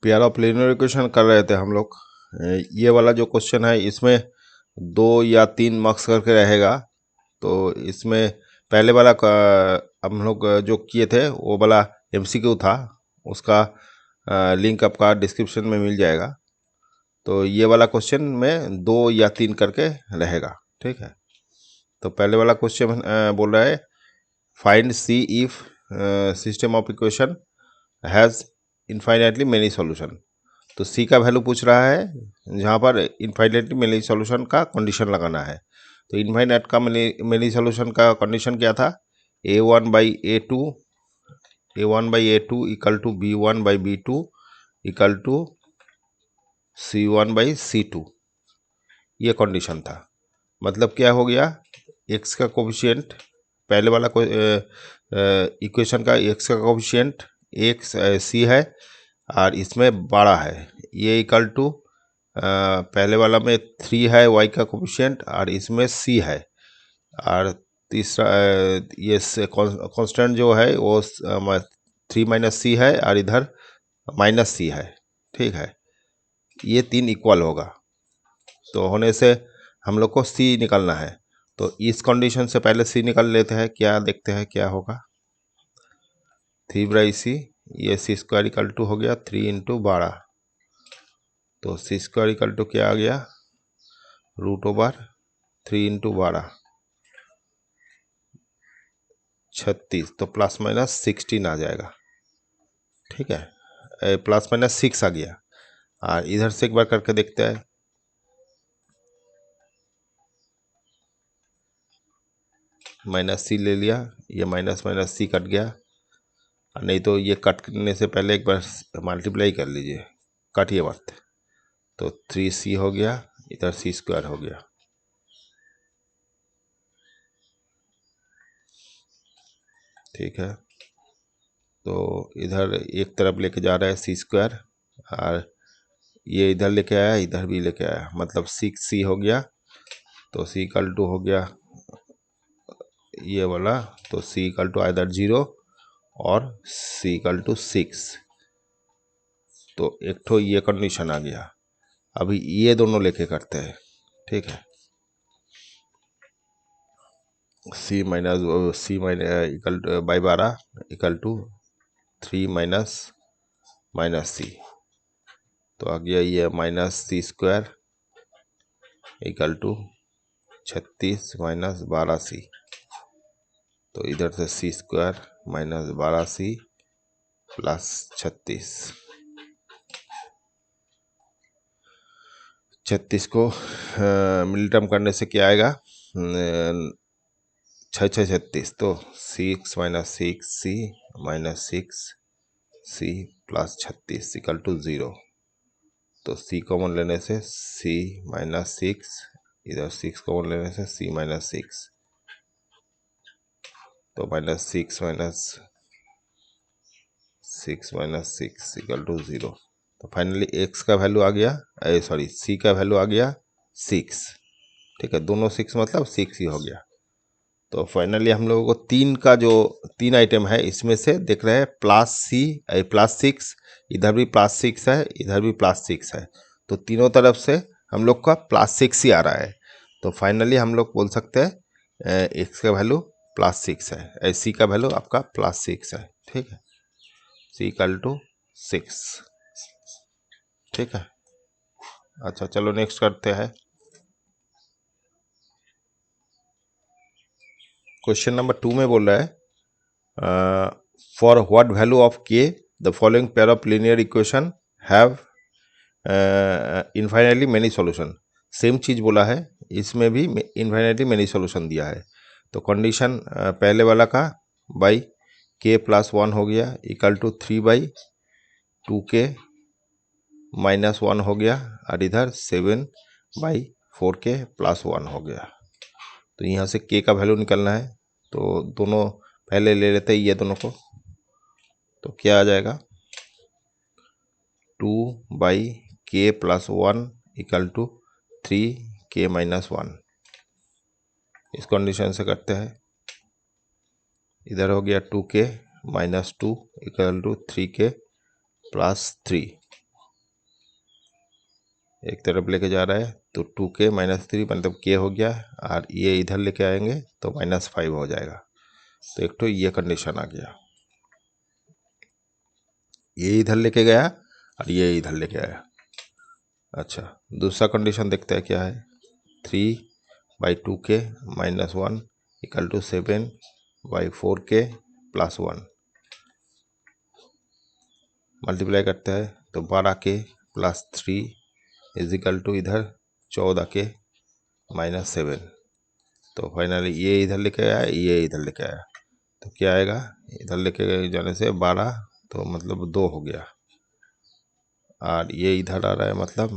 Pair of linear equation कर रहे थे हम लोग। ये वाला जो क्वेश्चन है इसमें 2 या 3 मार्क्स करके रहेगा। तो इसमें पहले वाला हम लोग जो किए थे वो वाला MCQ था, उसका लिंक आपका डिस्क्रिप्शन में मिल जाएगा। तो ये वाला क्वेश्चन में 2 या 3 करके रहेगा, ठीक है। तो पहले वाला क्वेश्चन बोल रहा है find see if system of equation has infinitely many solution. तो सी का वैल्यू पूछ रहा है जहाँ पर इनफाइनाइटली मेनी सॉल्यूशन का कंडीशन लगाना है। तो इनफाइनाइट का मेनी सॉल्यूशन का कंडीशन क्या था? A1/A2 equal to B1/B2 equal to C1/C2, ये कंडीशन था। मतलब क्या हो गया, x का कोफिशिएंट, पहले वाला इक्वेशन का x का कोफिशिएंट C है और इसमें 12 है, ये इक्वल टू पहले वाला में 3 है y का कोफिशिएंट और इसमें C है। और तीसरा ये कांस्टेंट जो है वो 3 - C है और इधर -C है, ठीक है। ये 3 इक्वल होगा, तो होने से हम लोग को C निकालना है। तो इस कंडीशन से पहले C निकाल लेते हैं, क्या देखते हैं क्या होगा। 3/C, ये C² इक्वल टू हो गया 3 × 12। तो C² इक्वल टू क्या आ गया, √3 × 12 36। तो ±16 आ जाएगा, ठीक है। ±6 आ गया। और इधर से एक बार करके देखते हैं। -C ले लिया, ये -C कट गया, नहीं तो ये कट करने से पहले एक बार मल्टीप्लाई कर लीजिए, काटिए मत। तो 3C हो गया, इधर C² हो गया, ठीक है। तो इधर एक तरफ लेके जा रहा है C², और ये इधर लेके आया, इधर भी लेके आया, मतलब 6C हो गया। तो C इक्वल टू हो गया ये वाला, तो C इक्वल टू आइदर 0 और C इक्वल टू 6। तो एक तो ये कंडीशन आ गया। अभी ये दोनों लेके करते हैं, ठीक है। C equal to 12 equal to 3 - C। तो आ गया ये -C² इक्वल टू 36 - 12C। तो इधर से C² - 12C प्लस 36 को मिल टर्म करने से क्या आएगा, 6 × 6 = 36। तो 6 - 6C - 6C plus 36 equal to 0। तो C कॉमन लेने से C - 6, इधर 6 कॉमन लेने से C - 6। तो -6 - 6 इक्वल टू 0। तो फाइनली x का वैल्यू आ गया, C का वैल्यू आ गया 6, ठीक है। दोनों 6 मतलब 6 ही हो गया। तो फाइनली हम लोगों को 3 का जो 3 आइटम है इसमें से देख रहे हैं +6, इधर भी +6 है, इधर भी +6 है। तो तीनों तरफ से हम लोग का +6 ही आ रहा है। तो फाइनली हम लोग बोल सकते हैं x का वैल्यू +6 है, C का वैल्यू आपका +6 है, ठीक है। C इक्वल टू 6, ठीक है। अच्छा चलो नेक्स्ट करते हैं। क्वेश्चन नंबर 2 में बोल रहा है for what value of k the following pair of linear equation have infinitely many solution. Same चीज़ बोला है, इसमें भी इनफाइनाइटली मेनी सॉल्यूशन दिया है। तो कंडीशन पहले वाला का बाई k + 1 हो गया इक्वल टू 3/2k - 1 हो गया, और इधर 7/4k + 1 हो गया। तो यहाँ से k का वैल्यू निकलना है, तो दोनों पहले ले लेते हैं ये दोनों को। तो क्या आ जाएगा, 2/k + 1 इक्वल टू 3k - 1। इस कंडीशन से करते हैं। इधर हो गया 2k - 2 इक्वल टू 3k + 3। एक तरफ लेके जा रहा है तो 2k माइनस 3 मतलब k हो गया, और ये इधर लेके आएंगे तो -5 हो जाएगा। तो एक तो ये कंडीशन आ गया, ये इधर लेके गया और ये इधर लेके आया। अच्छा, दूसरा कंडीशन देखते हैं क्या है। 3/2k minus 1 equal to 7/4k plus 1 multiply करते हैं तो 12k plus 3 is equal to इधर 14k माइनस 7। तो फाइनली ये इधर लेके आया, ये इधर लेके आया, तो क्या आएगा, इधर लेके जाने से 12 तो मतलब 2 हो गया, और ये इधर आ रहा है मतलब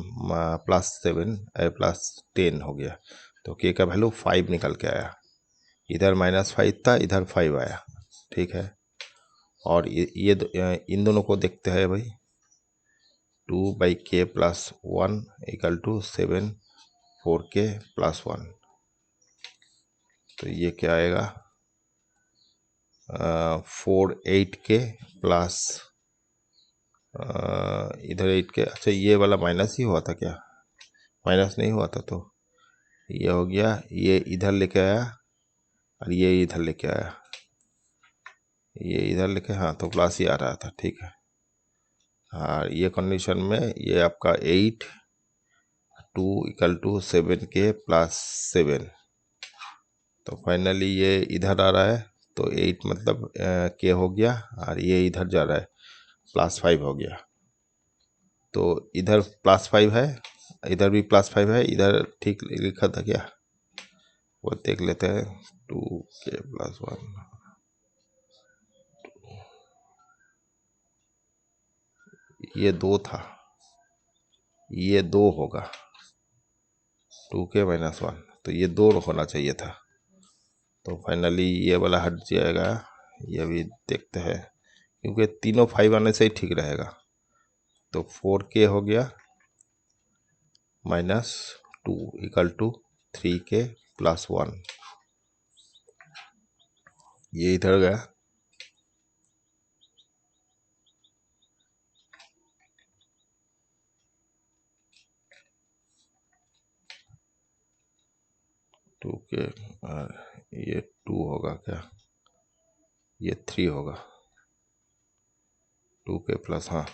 +7 +10 हो गया। तो k का वैल्यू 5 निकल के आया, इधर -5 था, इधर 5 आया। ठीक है, और इन दोनों को देखते हैं भाई। 2/k plus 1 equal to 7/4k plus 1, तो ये क्या आएगा, 4/8k प्लस इधर 8k। अच्छा, ये वाला माइनस ही हुआ था क्या, माइनस नहीं हुआ था, तो ये हो गया, ये इधर लेके आया और ये इधर लेके आया, ये इधर लेके, हाँ तो प्लस ही आ रहा था। ठीक है, हाँ ये कंडीशन में ये आपका 8 2 इक्वल टू 7k प्लस 7, तो फाइनली ये इधर आ रहा है तो 8 मतलब k हो गया, और ये इधर जा रहा है +5 हो गया। तो इधर +5 है, इधर भी +5 है, इधर ठीक लिखा था क्या, वो देख लेते हैं। 2k प्लस 1, ये 2 था, ये 2 होगा, 2k माइनस 1, तो ये 2 होना चाहिए था। तो फाइनली ये वाला हट जाएगा, ये भी देखते हैं, क्योंकि तीनों 5 आने से ही ठीक रहेगा। तो 4k हो गया -2 इक्वल टू 3k प्लस 1, ये इधर गया, टू के, ये 2 होगा क्या, ये 3 होगा, 2k प्लस, हाँ।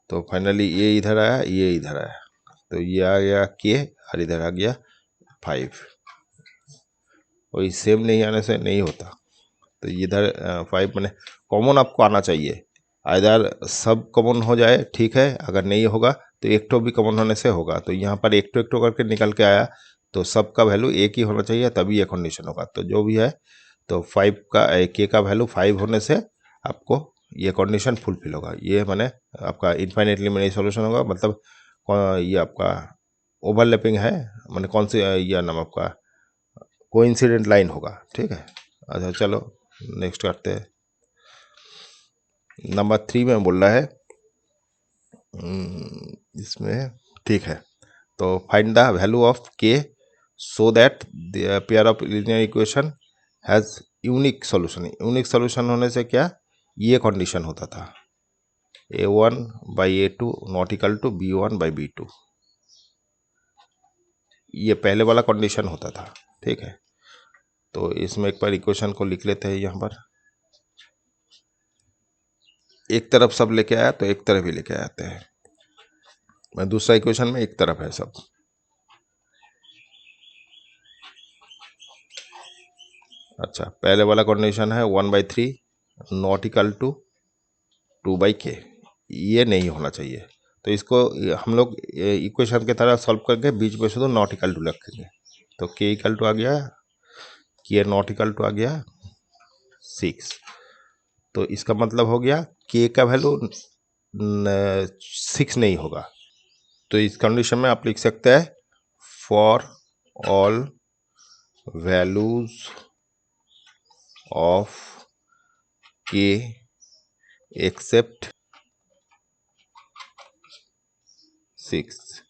तो फाइनली ये इधर आया, ये इधर आया, तो ये आ गया k और इधर आ गया 5। वही सेम नहीं आने से नहीं होता, तो इधर 5 मैंने कॉमन आपको आना चाहिए, इधर सब कॉमन हो जाए ठीक है, अगर नहीं होगा तो एक तो भी कॉमन होने से होगा। तो यहाँ पर एक तो करके निकल के आया, तो सबका वैल्यू एक ही होना चाहिए, तभी ये कंडीशन होगा। तो जो भी है, तो 5 का k का वैल्यू 5 होने से आपको ये कंडीशन फुलफिल होगा। ये मैंने आपका इन्फाइनेटली मैंने सोल्यूशन होगा, मतलब ये आपका ओवरलैपिंग है, मैंने कौन सी ये नाम आपका कोइंसिडेंट लाइन होगा। ठीक है, अच्छा चलो नेक्स्ट करते हैं। नंबर 3 में बोल रहा है इसमें, ठीक है, तो find the value of k so that the pair of linear equation has unique solution. Unique solution होने से क्या, ये कंडीशन होता था, a1/a2 not equal to b1/b2, ये पहले वाला कंडीशन होता था। ठीक है, तो इसमें एक बार इक्वेशन को लिख लेते हैं। यहाँ पर एक तरफ सब लेके आया तो एक तरफ ही लेके आते हैं, मैं दूसरा इक्वेशन में एक तरफ है सब। अच्छा, पहले वाला कंडीशन है 1/3 नॉट इक्वल टू 2/k, ये नहीं होना चाहिए। तो इसको हम लोग इक्वेशन के तरह सॉल्व करके बीच में शुद्ध नॉट इक्वल टू रखेंगे। तो k इक्वल टू आ गया, k नॉट इक्वल टू आ गया 6। तो इसका मतलब हो गया k का वैल्यू 6 नहीं होगा। तो इस कंडीशन में आप लिख सकते हैं for all values of k except 6,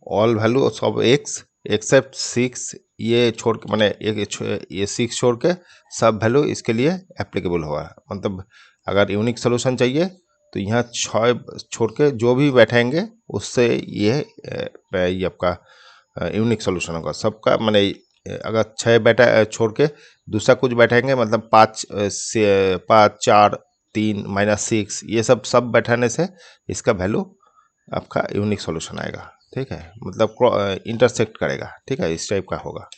all value of x except 6, ये छोड़ के मैंने ये 6 छोड़ के सब वैल्यू इसके लिए एप्लीकेबल हुआ है। मतलब अगर यूनिक सोल्यूशन चाहिए तो यहाँ 6 छोड़ के जो भी बैठेंगे उससे ये आपका यूनिक सोल्यूशन होगा सबका। मैंने अगर 6 बैठा छोड़ के दूसरा कुछ बैठेंगे मतलब 5 से 5 4 3 -6 ये सब बैठाने से इसका वैल्यू आपका यूनिक सॉल्यूशन आएगा। ठीक है, मतलब इंटरसेक्ट करेगा। ठीक है, इस टाइप का होगा।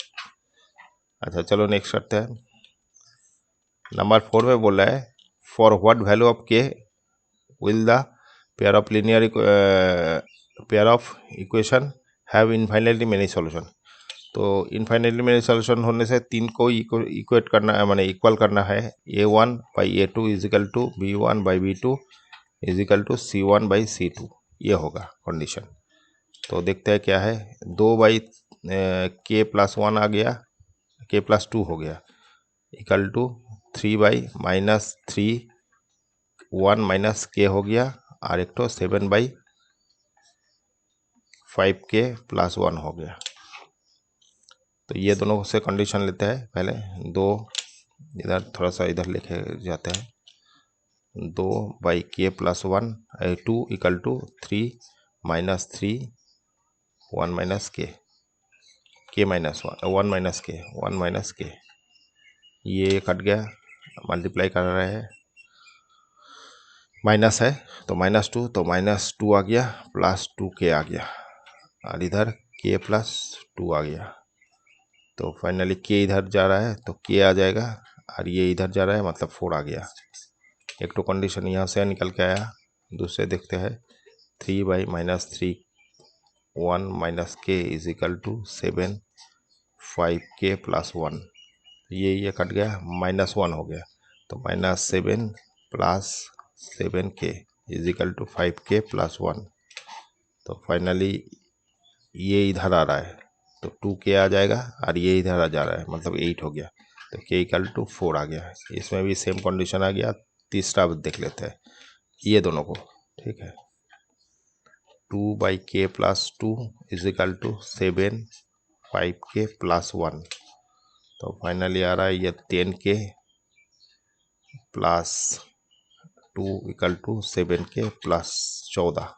अच्छा चलो नेक्स्ट करते हैं। नंबर 4 में बोल रहा है फॉर व्हाट वैल्यू ऑफ के will the pair of linear pair of equation have infinitely many solution. तो इनफाइनाइटली मेनी सॉल्यूशन होने से 3 को इक्वेट करना है, माने इक्वल करना है। a1 by a2 is equal to b1 by b2 is equal to c1 by c2 ये होगा कंडीशन। तो देखते हैं क्या है। 2 बाई k प्लस 1 आ गया, k प्लस 2 हो गया इक्वल टू 3 बाई -3 1 माइनस के हो गया और एक तो 7 बाई 5k प्लस 1 हो गया। तो ये दोनों से कंडीशन लेते हैं पहले। 2 इधर थोड़ा सा इधर लिखे जाते हैं। 2 by k plus 1 2 equal to 3 -3 1 minus के माइनस 1 माइनस के ये कट गया, मल्टीप्लाई कर रहे हैं माइनस है तो -2 तो -2 आ गया प्लस 2k आ गया और इधर k प्लस 2 आ गया। तो फाइनली k इधर जा रहा है तो k आ जाएगा और ये इधर जा रहा है मतलब 4 आ गया। एक तो कंडीशन यहाँ से निकल के आया। दूसरे देखते हैं 3 by -3 1 minus k is equal to 7 5k plus 1 ये कट गया -1 हो गया तो -7 plus 7k is equal to 5k plus 1। तो फाइनली ये इधर आ रहा है तो 2k आ जाएगा और ये इधर आ जा रहा है मतलब 8 हो गया तो k इक्वल टू 4 आ गया। इसमें भी सेम कंडीशन आ गया। तीसरा देख लेते हैं ये दोनों को। ठीक है, 2 by k plus 2 is equal to 7 5k plus 1। तो फाइनली आ रहा है ये 10k plus 2 equal to 7k plus 14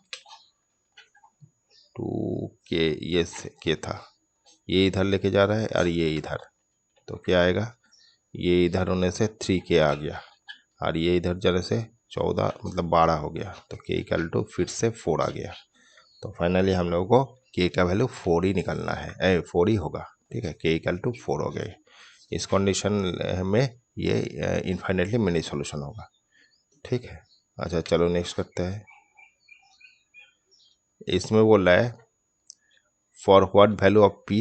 2k ये के था ये इधर लेके जा रहा है और ये इधर तो क्या आएगा ये इधर होने से 3k आ गया और ये इधर जाने से 14 मतलब 12 हो गया तो k इक्वल टू फिर से 4 आ गया। तो फाइनली हम लोगों को k का वैल्यू 4 ही निकलना है 4 ही होगा। ठीक है, k इक्वल टू 4 हो गए। इस कंडीशन में ये इनफाइनाइटली मेनी सॉल्यूशन होगा। ठीक है, अच्छा चलो नेक्स्ट करते हैं। इसमें बोल रहा है for what value of p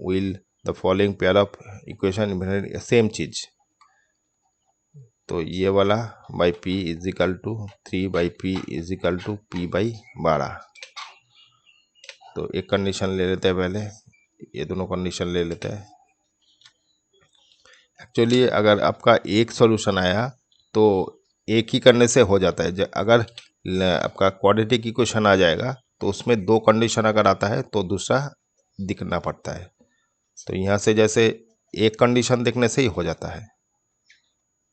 will the following pair of equation same चीज। तो ये वाला by p is equal to 3 by p is equal to p by 12। तो एक कंडीशन ले लेते हैं पहले, ये दोनों कंडीशन ले लेते हैं। एक्चुअली अगर आपका एक सॉल्यूशन आया तो एक ही करने से हो जाता है। अगर आपका क्वाड्रेटिक इक्वेशन आ जाएगा तो उसमें 2 कंडीशन अगर आता है तो दूसरा दिखना पड़ता है। तो यहाँ से जैसे एक कंडीशन देखने से ही हो जाता है।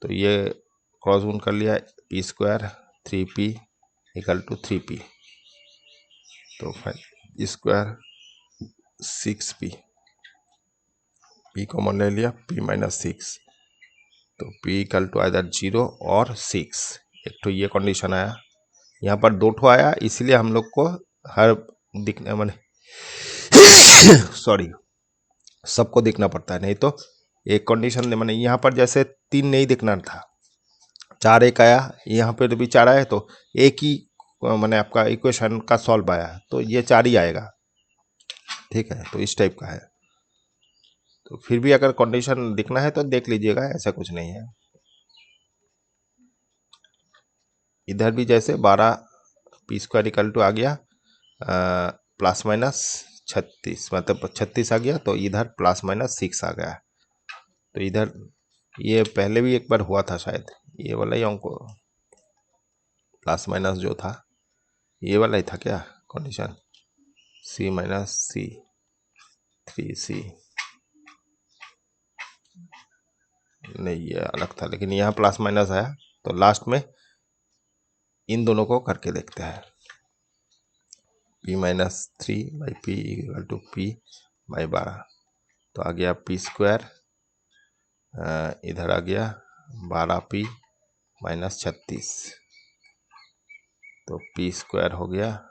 तो ये क्रॉस गुण कर लिया p square 3p equal to 3p तो स्क्वायर 6p p कॉमन ले लिया p माइनस 6 तो p इक्वल टू आइदर 0 और 6। एक तो ये कंडीशन आया, यहाँ पर 2 ठो आया इसलिए हम लोग को हर दिखने मैंने सॉरी सबको दिखना पड़ता है। नहीं तो एक कंडीशन मैंने यहाँ पर जैसे 3 नहीं दिखना था 4 एक आया, यहाँ पे भी 4 आया तो एक ही मैंने आपका इक्वेशन का सॉल्व आया तो ये 4 ही आएगा। ठीक है, तो इस टाइप का है। तो फिर भी अगर कंडीशन दिखना है तो देख लीजिएगा, ऐसा कुछ नहीं है। इधर भी जैसे 12 p स्क्वायर इक्वल टू आ गया प्लस माइनस 36 मतलब 36 आ गया तो इधर प्लस माइनस 6 आ गया। तो इधर ये पहले भी एक बार हुआ था शायद, ये वाला ही अंक प्लस माइनस जो था ये वाला ही था क्या condition c minus c 3c नहीं ये अलग था लेकिन यहाँ प्लस माइनस आया तो लास्ट में इन दोनों को करके देखते हैं। p-3/p=p/12 तो आ गया p², इधर आ गया 12p-36 तो p² हो गया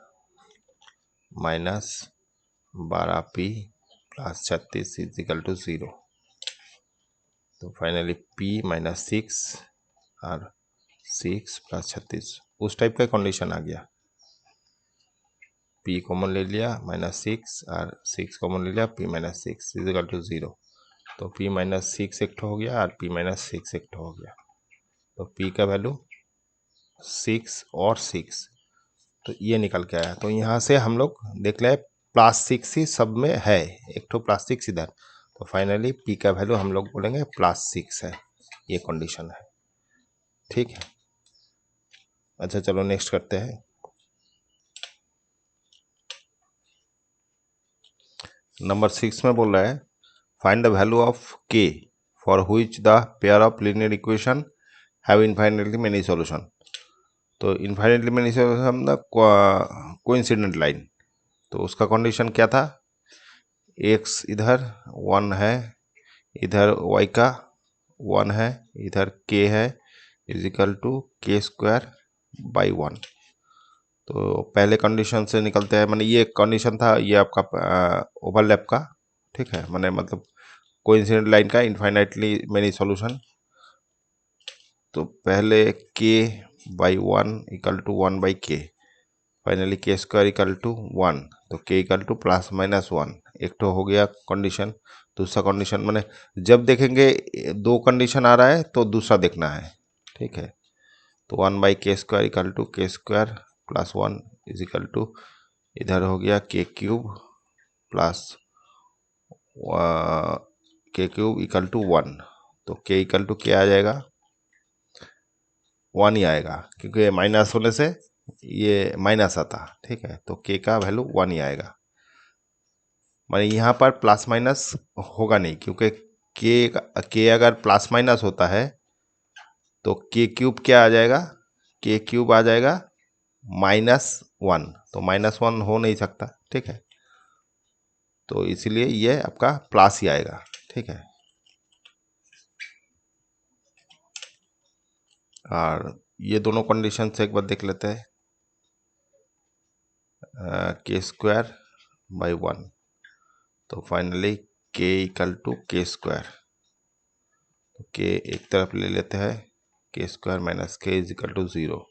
-12p+36 तो फाइनली p-6 और 6+36 उस टाइप का कंडीशन आ गया। p कॉमन ले लिया -6 और 6 कॉमन ले लिया p-6 तो p-6 एक हो गया और p-6 एक हो गया तो p का वैल्यू 6 और 6 तो ये निकल के आया। तो यहाँ से हम लोग देख ले +6 ही सब में है, एक तो +6 इधर तो फाइनली p का वैल्यू हम लोग बोलेंगे +6 है, ये कंडीशन है। ठीक है, अच्छा चलो नेक्स्ट करते हैं। नंबर 6 में बोल रहा है find the value of k for which the pair of linear equation have infinitely many solution. तो infinitely many solution the coincident line, तो उसका कंडीशन क्या था, x इधर 1 है, इधर y का 1 है, इधर k है = k²/1। तो पहले कंडीशन से निकलते हैं, माने ये कंडीशन था, ये आपका ओवरलैप का, ठीक है, माने मतलब कोइंसिडेंट लाइन का इनफाइनाइटली मेनी सॉल्यूशन। तो पहले k/1 = 1/k, फाइनली k² = 1 तो k = ±1 एक तो हो गया कंडीशन। दूसरा कंडीशन माने जब देखेंगे दो कंडीशन आ रहा है तो दूसरा देखना है, ठीक है। तो 1/k² = k² +1 इधर हो गया k³ = 1 तो k क्या आ जाएगा, 1 ही आएगा क्योंकि माइनस होने से ये माइनस आता, ठीक है। तो k का वैल्यू 1 ही आएगा, माने यहाँ पर प्लस माइनस होगा नहीं क्योंकि k अगर प्लस माइनस होता है तो k³ क्या आ जाएगा, k³ आ जाएगा -1 तो -1 हो नहीं सकता, ठीक है। तो इसीलिए ये आपका प्लस ही आएगा, ठीक है। और ये दोनों कंडीशन से एक बार देख लेते हैं। k²/1 तो फाइनली k = k², तो k एक तरफ ले लेते हैं, k² - k = 0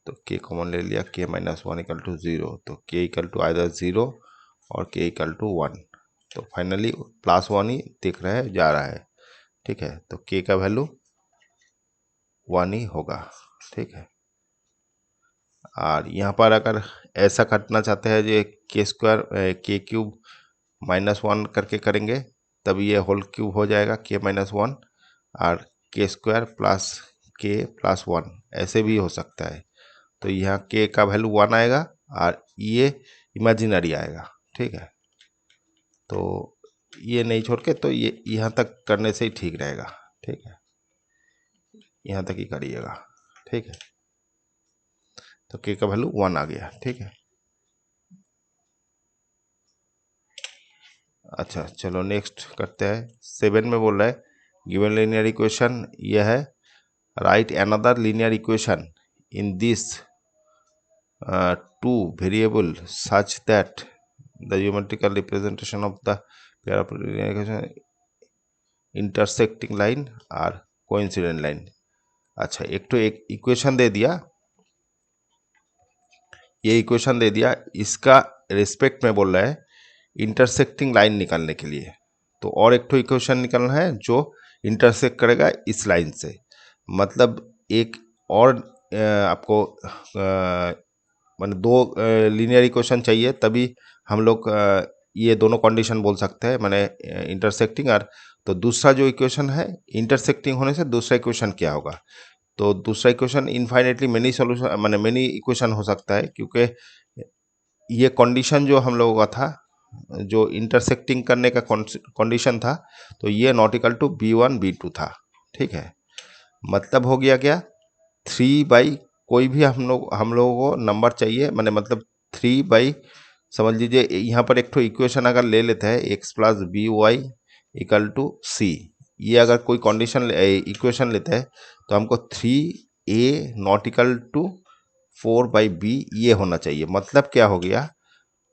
तो k कॉमन ले लिया, k - 1 = 0 तो k = आइदर 0 और k = 1 तो फाइनली +1 ही दिख रहा है, जा रहा है, ठीक है। तो k का वैल्यू 1 ही होगा, ठीक है। और यहाँ पर अगर ऐसा करना चाहते हैं जो k² -1 करके करेंगे तब ये होल क्यूब हो जाएगा k - 1 और k² + k + 1 ऐसे भी हो सकता है। तो यहाँ k का वैल्यू 1 आएगा और ये इमेजिनरी आएगा, ठीक है। तो ये नहीं छोड़ के तो ये यहाँ तक करने से ही ठीक रहेगा, ठीक है, यहाँ तक ही करिएगा, ठीक है। तो k का वैल्यू 1 आ गया, ठीक है। अच्छा चलो नेक्स्ट करते हैं। 7 में बोल रहा है गिवन लीनियर इक्वेशन यह है, right another linear equation in this two variable such that the geometrical representation of the pair of linear equation intersecting line are coincident line। अच्छा एक तो एक इक्वेशन दे दिया, ये इक्वेशन दे दिया, इसका रिस्पेक्ट में बोल रहा है इंटरसेक्टिंग लाइन निकालने के लिए। तो और एक तो इक्वेशन निकालना है जो इंटरसेक्ट करेगा इस लाइन से, मतलब एक और आपको मतलब दो लीनियर इक्वेशन चाहिए तभी हम लोग ये दोनों कंडीशन बोल सकते हैं, माने इंटरसेक्टिंग। और तो दूसरा जो इक्वेशन है इंटरसेक्टिंग होने से दूसरा इक्वेशन क्या होगा, तो दूसरा इक्वेशन इनफाइनाइटली मेनी सॉल्यूशन माने मेनी इक्वेशन हो सकता है क्योंकि ये कंडीशन जो हम लोगों का था जो इंटरसेक्टिंग करने का कंडीशन था तो ये not equal to b1 b2 था, ठीक है। मतलब हो गया क्या 3/2 कोई भी हम लोगों को नंबर चाहिए, मतलब 3 बाई, समझ लीजिए यहाँ पर एक तो इक्वेशन अगर ले लेते हैं x plus b y equal to c, ये अगर कोई कंडीशन इक्वेशन लेते हैं तो हमको 3a not equal to 4/b ये होना चाहिए। मतलब क्या हो गया,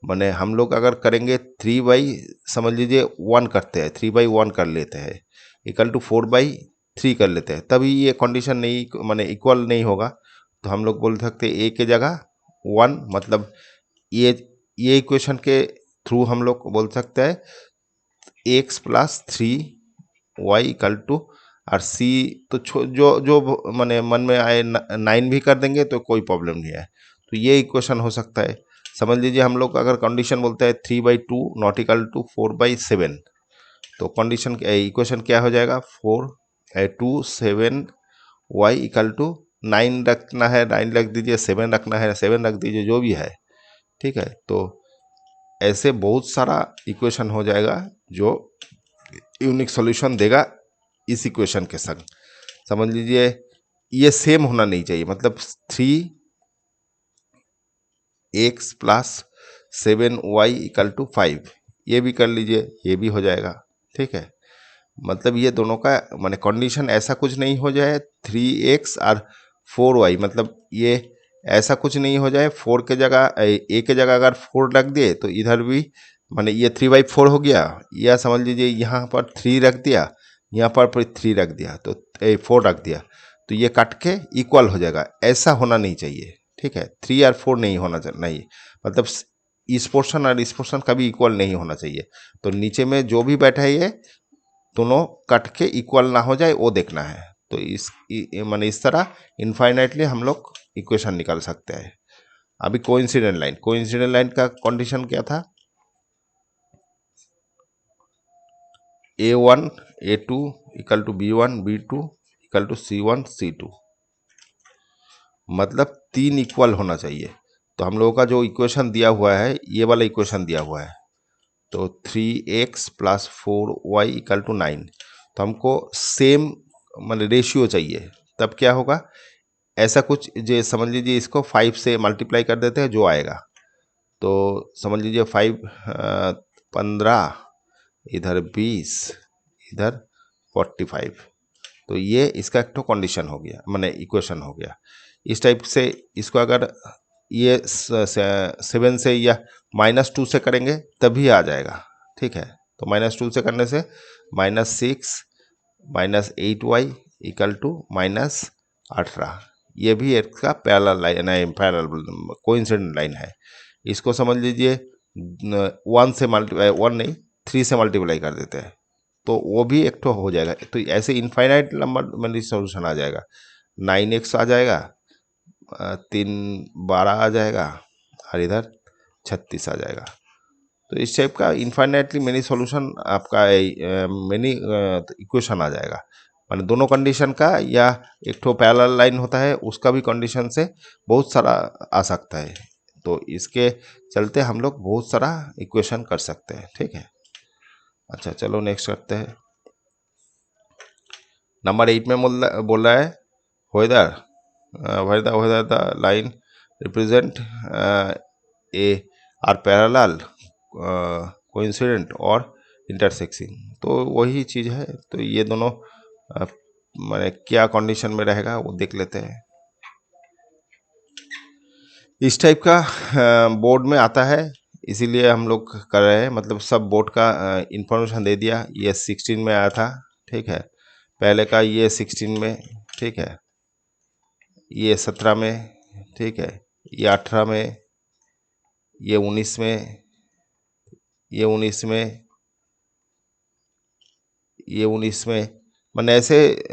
माने हम लोग अगर करेंगे 3/, समझ लीजिए 1 करते हैं, 3/1 कर लेते हैं इक्वल टू 4/3 कर लेते हैं, तभी ये कंडीशन नहीं माने इक्वल नहीं होगा। तो हम लोग बोल सकते हैं ए के जगह 1, मतलब ये इक्वेशन के थ्रू हम लोग बोल सकते हैं x plus 3y equal to, और सी तो जो जो माने मन में आए 9 भी कर देंगे तो कोई प्रॉब्लम नहीं है। तो ये इक्वेशन हो सकता है। समझ लीजिए हम लोग अगर कंडीशन बोलते हैं 3/2 नॉट इक्वल टू 4/7, तो कंडीशन इक्वेशन क्या हो जाएगा, 4 2 7y इक्वल टू 9 रखना है 9 रख दीजिए, 7 रखना है 7 रख दीजिए, जो भी है, ठीक है। तो ऐसे बहुत सारा इक्वेशन हो जाएगा जो यूनिक सॉल्यूशन देगा इस इक्वेशन के संग। समझ लीजिए ये सेम होना नहीं चाहिए, मतलब 3x plus 7y equal to 5, ये भी कर लीजिए, ये भी हो जाएगा, ठीक है। मतलब ये दोनों का माने कंडीशन ऐसा कुछ नहीं हो जाए 3x और 4y, मतलब ये ऐसा कुछ नहीं हो जाए 4 के जगह ए के जगह अगर 4 रख दिए तो इधर भी माने ये 3/4 हो गया, या समझ लीजिए यहाँ पर 3 रख दिया, यहाँ पर 3 रख दिया, तो 4 रख दिया, तो ये कट के इक्वल हो जाएगा। ऐसा होना नहीं चाहिए, ठीक है। 3 और 4 नहीं होना नहीं, मतलब इस पोर्शन और इस पोर्शन कभी इक्वल नहीं होना चाहिए। तो नीचे में जो भी बैठा है ये दोनों कट के इक्वल ना हो जाए वो देखना है। तो माने इस तरह इनफाइनाइटली हम लोग इक्वेशन निकाल सकते हैं। अभी कोइंसिडेंट लाइन का कंडीशन क्या था, A1 A2 equal to B1 B2 equal to C1 C2, मतलब 3 इक्वल होना चाहिए। तो हम लोगों का जो इक्वेशन दिया हुआ है ये वाला इक्वेशन दिया हुआ है, तो 3x plus 4y equal to 9, तो हमको सेम मतलब रेशियो चाहिए। तब क्या होगा, ऐसा कुछ जो समझ लीजिए इसको 5 से मल्टीप्लाई कर देते हैं जो आएगा, तो समझ लीजिए 5 15, इधर 20, इधर 45, तो ये इसका एक तो कंडीशन हो गया, माने इक्वेशन हो गया। इस टाइप से इसको अगर ये 7 से या -2 से करेंगे तभी आ जाएगा, ठीक है। तो -2 से करने से -6 -8y इक्वल टू -18, ये भी इसका पैरेलल लाइन है, पैरेलल कोइंसिडेंट लाइन है। इसको समझ लीजिए 1 से मल्टीप्लाई, 1 नहीं 3 से मल्टीप्लाई कर देते हैं तो वो भी एक तो हो जाएगा। तो ऐसे इनफाइनाइट नंबर में सॉल्यूशन आ जाएगा, 9x आ जाएगा, 3 12 आ जाएगा, और इधर 36 आ जाएगा। तो इस टाइप का इनफाइनाइटली मेनी सॉल्यूशन आपका मेनी इक्वेशन आ जाएगा, माने दोनों कंडीशन का, या एक तो पैरेलल लाइन होता है उसका भी कंडीशन से बहुत सारा आ सकता है। तो इसके चलते हम लोग बहुत सारा इक्वेशन कर सकते हैं, ठीक है। अच्छा चलो नेक्स्ट करते हैं। नंबर 8 में बोल रहा है whether whether the line represent a are parallel coincident और intersecting, तो वही चीज़ है। तो ये दोनों माने क्या कंडीशन में रहेगा वो देख लेते हैं। इस टाइप का बोर्ड में आता है, इसीलिए हम लोग कर रहे हैं, मतलब सब बोर्ड का इंफॉर्मेशन दे दिया। ये 16 में आया था, ठीक है, पहले का ये 16 में, ठीक है, ये 17 में, ठीक है, ये 18 में, ये 19 में, ये 19 में, ये 19 में, मैंने ऐसे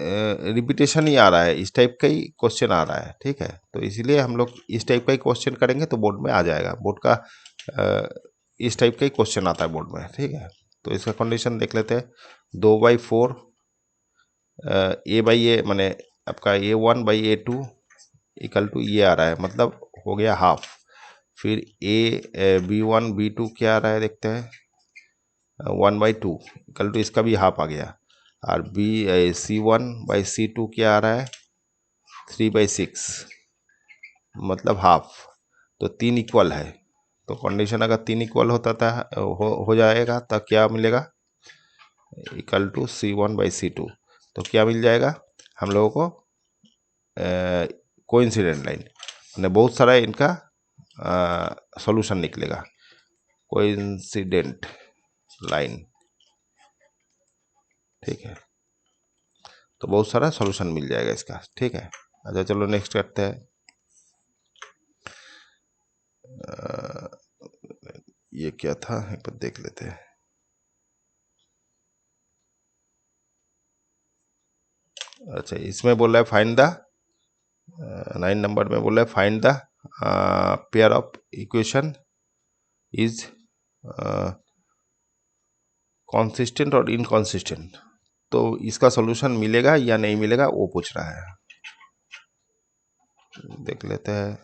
रिपीटेशन ही आ रहा है, इस टाइप का ही क्वेश्चन आ रहा है, ठीक है। तो इसीलिए हम लोग इस टाइप का ही क्वेश्चन करेंगे तो बोर्ड में आ जाएगा। बोर्ड का इस टाइप का ही क्वेश्चन आता है बोर्ड में, ठीक है। तो इसका कंडीशन देख लेते हैं, 2/4 A/A मैंने आपका A1/A2 इक्वल टू ये आ रहा है, मतलब हो गया हाफ। फिर B1 B2 क्या आ रहा है देखते हैं, 1/2 इक्वल टू इसका भी हाफ आ गया। और C1/C2 क्या आ रहा है, 3/6, मतलब हाफ, तो 3 इक्वल है। तो कंडीशन अगर 3 इक्वल होता था हो जाएगा तो क्या मिलेगा, इक्वल टू C1/C2। तो क्या मिल जाएगा हम लोगों को, कोइंसिडेंट लाइन, मैंने बहुत सारा इनका सॉल्यूशन निकलेगा, कोइंसिडेंट लाइन। ठीक है, तो बहुत सारा सॉल्यूशन मिल जाएगा इसका। ठीक है, अच्छा चलो नेक्स्ट करते हैं। ये क्या था एक बार देख लेते हैं। अच्छा, इसमें बोल रहा है फाइंड द 9 नंबर में बोल रहा है find the pair of equation is consistent और इनकॉन्सिस्टेंट। तो इसका सॉल्यूशन मिलेगा या नहीं मिलेगा वो पूछ रहा है, देख लेते हैं।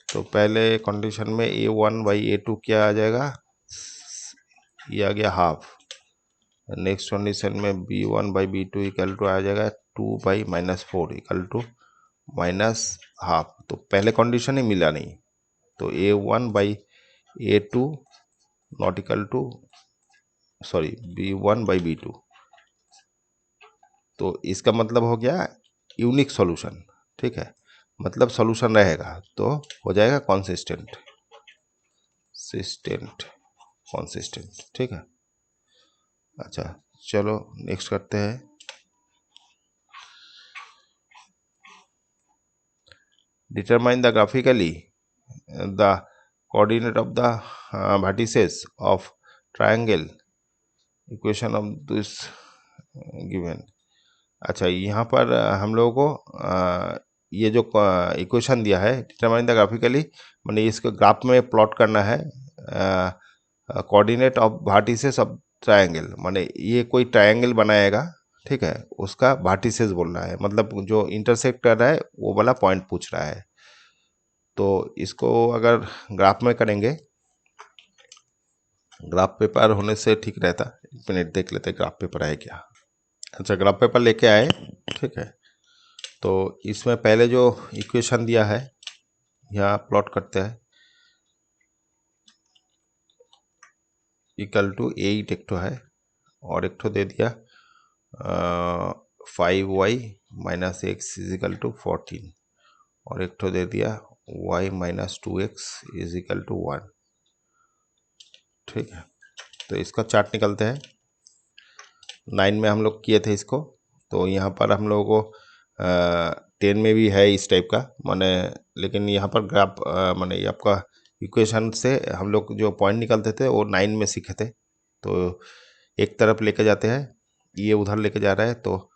तो पहले कंडीशन में A1/A2 क्या आ जाएगा, ये आ गया हाफ। नेक्स्ट कंडीशन में B1/B2 इक्वल टू आ जाएगा 2/-4 इक्वल टू माइनस हाफ। तो पहले कंडीशन ही मिला नहीं, तो A1/A2 not equal to, sorry B1/B2। तो इसका मतलब हो गया यूनिक सॉल्यूशन। ठीक है, मतलब सॉल्यूशन रहेगा तो हो जाएगा कॉन्सिस्टेंट, सिस्टेंट, कॉन्सिस्टेंट। ठीक है, अच्छा चलो नेक्स्ट करते हैं। Determine the graphically the coordinate of the vertices of triangle equation of this given. अच्छा, यहाँ पर हम लोगों को ये जो इक्वेशन दिया है डिटरमाइन द ग्राफिकली, मैंने इसको ग्राफ में प्लॉट करना है, coordinate of vertices of triangle, माने ये कोई ट्रायंगल बनाएगा। ठीक है, उसका वर्टिसेस बोल रहा है, मतलब जो इंटरसेक्ट कर रहा है वो वाला पॉइंट पूछ रहा है। तो इसको अगर ग्राफ में करेंगे, ग्राफ पेपर होने से ठीक रहता। एक मिनट देख लेते हैं ग्राफ पेपर है क्या। अच्छा, ग्राफ पेपर लेके आए। ठीक है, तो इसमें पहले जो इक्वेशन दिया है यहाँ प्लॉट करते हैं। इक्वल टू 8 एक ठो है और एक ठो दे दिया 5y-x इजिकल टू 14 और एक ठो दे दिया y-2x इजिकल टू 1। ठीक है, तो इसका चार्ट निकलते हैं। 9 में हम लोग किए थे इसको, तो यहाँ पर हम लोगों को 10 में भी है इस टाइप का, माने लेकिन यहाँ पर ग्राफ माने ये आपका इक्वेशन से हम लोग जो पॉइंट निकलते थे वो 9 में सीखे थे। तो एक तरफ लेके जाते हैं, ये उधर लेके जा रहा है, तो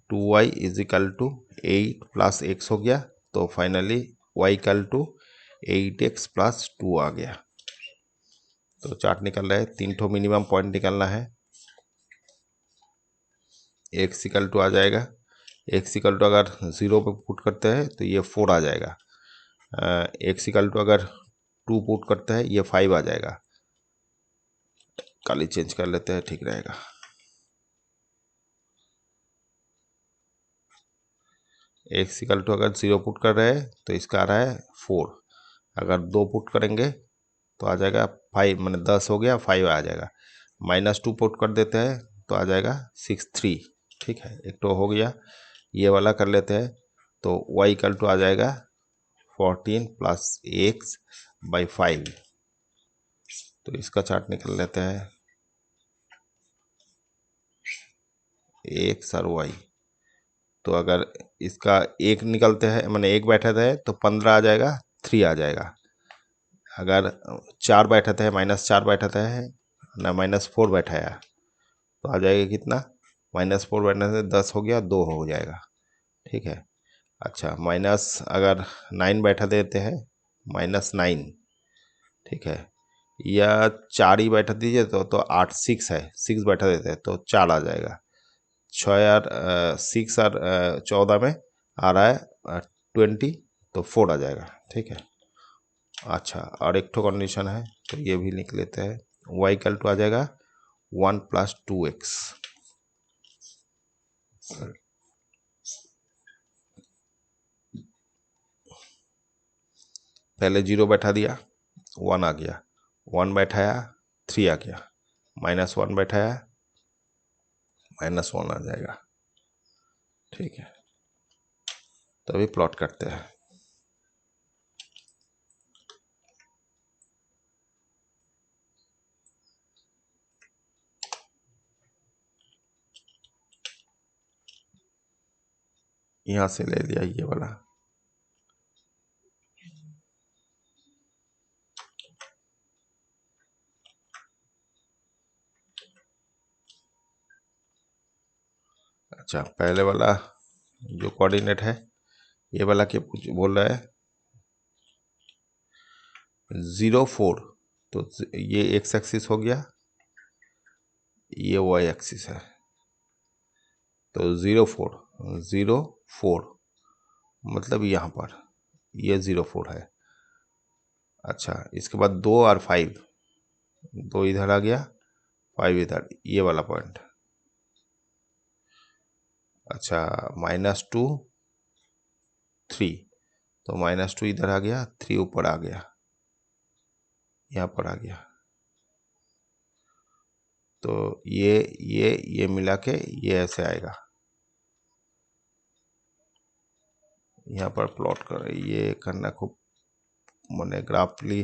2y is equal to 8 plus x हो गया। तो finally y equal to 8x+2 आ गया। तो चार्ट निकल रहा है, 3 ठो मिनिमम पॉइंट निकलना है। x इक्वल टू आ जाएगा, x इक्वल टू अगर 0 पे पुट करते हैं तो ये 4 आ जाएगा। x इक्वल टू अगर 2 पुट करते हैं ये 5 आ जाएगा। काली चेंज कर लेते हैं, ठीक रहेगा। x इक्वल टू अगर 0 पुट कर रहे हैं तो इसका आ रहा है 4, अगर 2 पुट करेंगे तो आ जाएगा 5, मैंने 10 हो गया, 5 आ जाएगा। -2 पुट कर देते हैं तो आ जाएगा 6-3। ठीक है, एक तो हो गया। ये वाला कर लेते हैं, तो y इक्वल टू आ जाएगा 14 प्लस x/5। तो इसका चार्ट निकल लेते हैं, x और y। तो अगर इसका एक निकलते हैं, मैंने एक बैठे थे तो 15 आ जाएगा, 3 आ जाएगा। अगर 4 बैठे थे, -4 बैठे थे ना, -4 बैठा है तो आ जाएगा कितना, -4 बैठने से 10 हो गया, 2 हो जाएगा। ठीक है, अच्छा माइनस अगर 9 बैठा देते हैं, -9। ठीक है, या 4 ही बैठा दीजिए तो 8, 6 है, 6 बैठा देते हैं तो 4 आ जाएगा। 6 और 6 और 14 में आ रहा है 20, तो 4 आ जाएगा। ठीक है, अच्छा और एक ठो कंडीशन है तो ये भी लिख लेते हैं, y इक्वल टू आ जाएगा 1 + 2x। पहले 0 बैठा दिया, 1 आ गया, 1 बैठाया 3 आ गया, -1 बैठाया -1 आ जाएगा। ठीक है, तो अभी प्लॉट करते हैं। यहाँ से ले लिया ये वाला, अच्छा पहले वाला जो कोऑर्डिनेट है ये वाला क्या बोल रहा है, 0 4, तो ये एक्स एक्सिस हो गया, ये वाई एक्सिस है, तो 0 4 मतलब यहाँ पर ये 0 4 है। अच्छा इसके बाद 2 और 5, 2 इधर आ गया, 5 इधर, ये वाला पॉइंट। अच्छा -2 3, तो -2 इधर आ गया, 3 ऊपर आ गया, यहाँ पर आ गया, तो ये मिला के ये ऐसे आएगा। यहाँ पर प्लॉट कर, ये करना खूब मैंने ग्राफली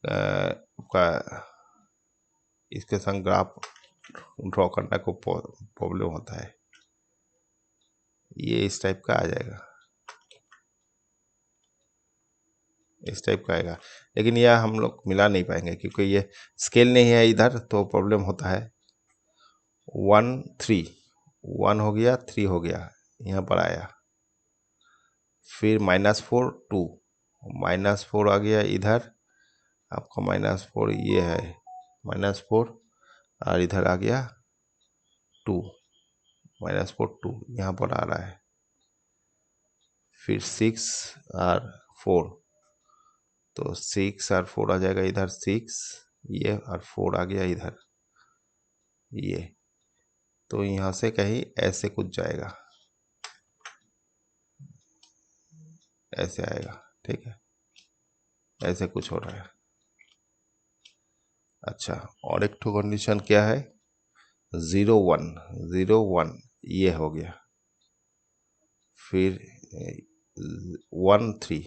का इसके संग ग्राफ ड्रॉ करना को प्रॉब्लम होता है। ये इस टाइप का आ जाएगा, इस टाइप का आएगा, लेकिन यह हम लोग मिला नहीं पाएंगे क्योंकि ये स्केल नहीं है इधर, तो प्रॉब्लम होता है। 1 3, 1 हो गया, 3 हो गया, यहाँ पर आया, फिर -4 2, -4 आ गया इधर, आपका -4 ये है, -4 और इधर आ गया 2, -4 2 यहाँ पर आ रहा है, फिर 6 और 4, तो 6 और 4 आ जाएगा इधर, 6 ये और 4 आ गया इधर, ये तो यहाँ से कहीं ऐसे कुछ जाएगा, ऐसे आएगा। ठीक है, ऐसे कुछ हो रहा है। अच्छा और एक ठो कंडीशन क्या है, 0 1 0 1 ये हो गया, फिर 1 3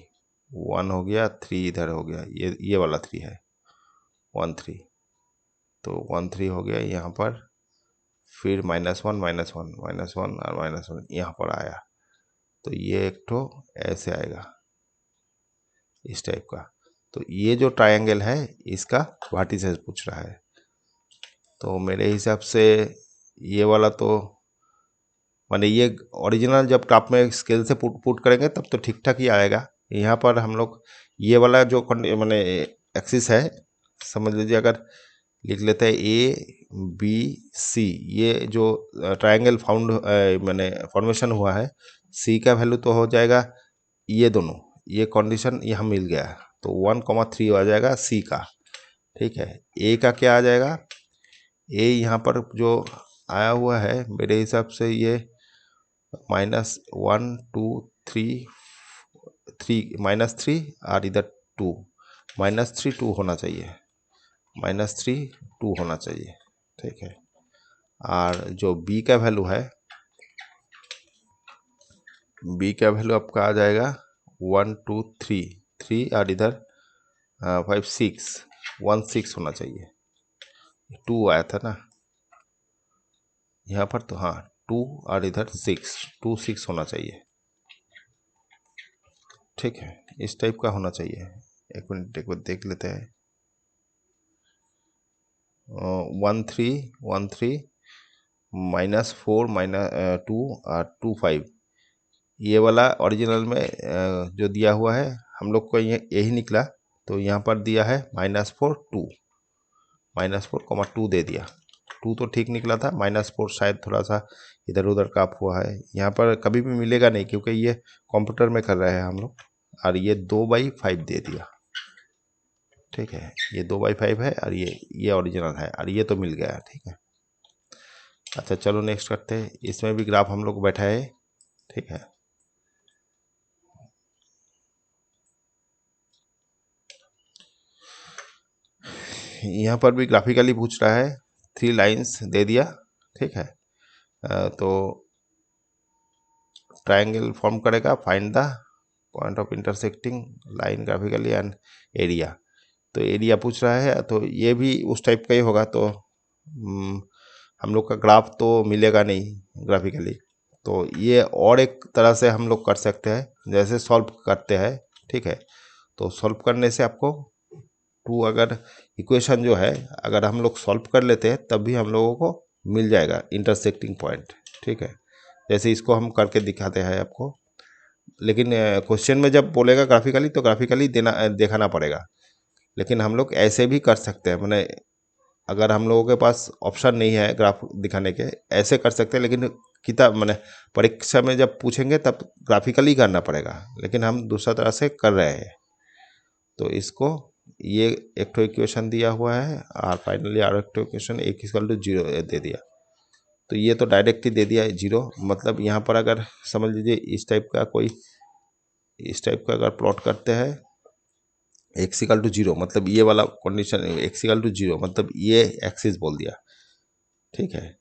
1 हो गया, 3 इधर हो गया, ये वाला 3 है, 1 3, तो 1 3 हो गया यहाँ पर, फिर -1 -1 -1 और -1 यहाँ पर आया, तो ये एक ठो ऐसे आएगा इस टाइप का। तो ये जो ट्रायंगल है इसका वर्टिसेस पूछ रहा है, तो मेरे हिसाब से ये वाला तो माने ये ओरिजिनल जब टॉप में स्केल से पुट करेंगे तब तो ठीक ठाक ही आएगा। यहाँ पर हम लोग ये वाला जो माने एक्सिस है, समझ लीजिए अगर लिख लेते हैं ABC, ये जो ट्रायंगल फाउंड मैंने फॉर्मेशन हुआ है, C का वैल्यू तो हो जाएगा ये दोनों, ये कंडीशन यहाँ मिल गया, तो 1,3 आ जाएगा C का। ठीक है, A का क्या आ जाएगा, A यहाँ पर जो आया हुआ है मेरे हिसाब से ये -1 2 3 -3 और इधर 2, -3 2 होना चाहिए, -3 2 होना चाहिए। ठीक है, और जो B का वैल्यू है, B का वैल्यू आपका आ जाएगा 1 2 3 3 और इधर 5 6 1 6 होना चाहिए, 2 आया था ना यहाँ पर, तो हाँ 2 और इधर 6 2 6 होना चाहिए। ठीक है, इस टाइप का होना चाहिए। एक मिनट एक बार देख लेते हैं, 1 3 1 3 -4 -2 और 2 5, ये वाला ओरिजिनल में जो दिया हुआ है हम लोग को यही निकला, तो यहाँ पर दिया है -4 2, -4 2 दे दिया, 2 तो ठीक निकला था, -4 शायद थोड़ा सा इधर उधर काप हुआ है, यहाँ पर कभी भी मिलेगा नहीं क्योंकि ये कंप्यूटर में कर रहे हैं हम लोग, और ये 2/5 दे दिया। ठीक है, ये 2/5 है और ये ओरिजिनल है और ये तो मिल गया। ठीक है, अच्छा चलो नेक्स्ट करते हैं, इसमें भी ग्राफ हम लोग बैठाए। ठीक है, यहाँ पर भी ग्राफिकली पूछ रहा है, 3 लाइंस दे दिया, ठीक है। तो ट्रायंगल फॉर्म करेगा, find the point of intersecting line graphically and area. तो एरिया पूछ रहा है, तो ये भी उस टाइप का ही होगा। तो हम लोग का ग्राफ तो मिलेगा नहीं ग्राफिकली, तो ये और एक तरह से हम लोग कर सकते हैं, जैसे सॉल्व करते हैं, ठीक है। तो सॉल्व करने से आपको अगर इक्वेशन जो है अगर हम लोग सॉल्व कर लेते हैं तब भी हम लोगों को मिल जाएगा इंटरसेक्टिंग पॉइंट, ठीक है। जैसे इसको हम करके दिखाते हैं आपको, लेकिन क्वेश्चन में जब बोलेगा ग्राफिकली तो ग्राफिकली दिखाना पड़ेगा। लेकिन हम लोग ऐसे भी कर सकते हैं, मैंने अगर हम लोगों के पास ऑप्शन नहीं है ग्राफ दिखाने के, ऐसे कर सकते हैं। लेकिन किताब मैंने परीक्षा में जब पूछेंगे तब ग्राफिकली करना पड़ेगा, लेकिन हम दूसरा तरह से कर रहे हैं। तो इसको ये एक तो इक्वेशन दिया हुआ है और फाइनली और एक तो इक्वेशन (0) दे दिया। तो ये तो डायरेक्ट ही दे दिया है 0, मतलब यहाँ पर अगर समझ लीजिए इस टाइप का अगर प्लॉट करते हैं (0), मतलब ये वाला कंडीशन (0), मतलब ये एक्सिस बोल दिया, ठीक है।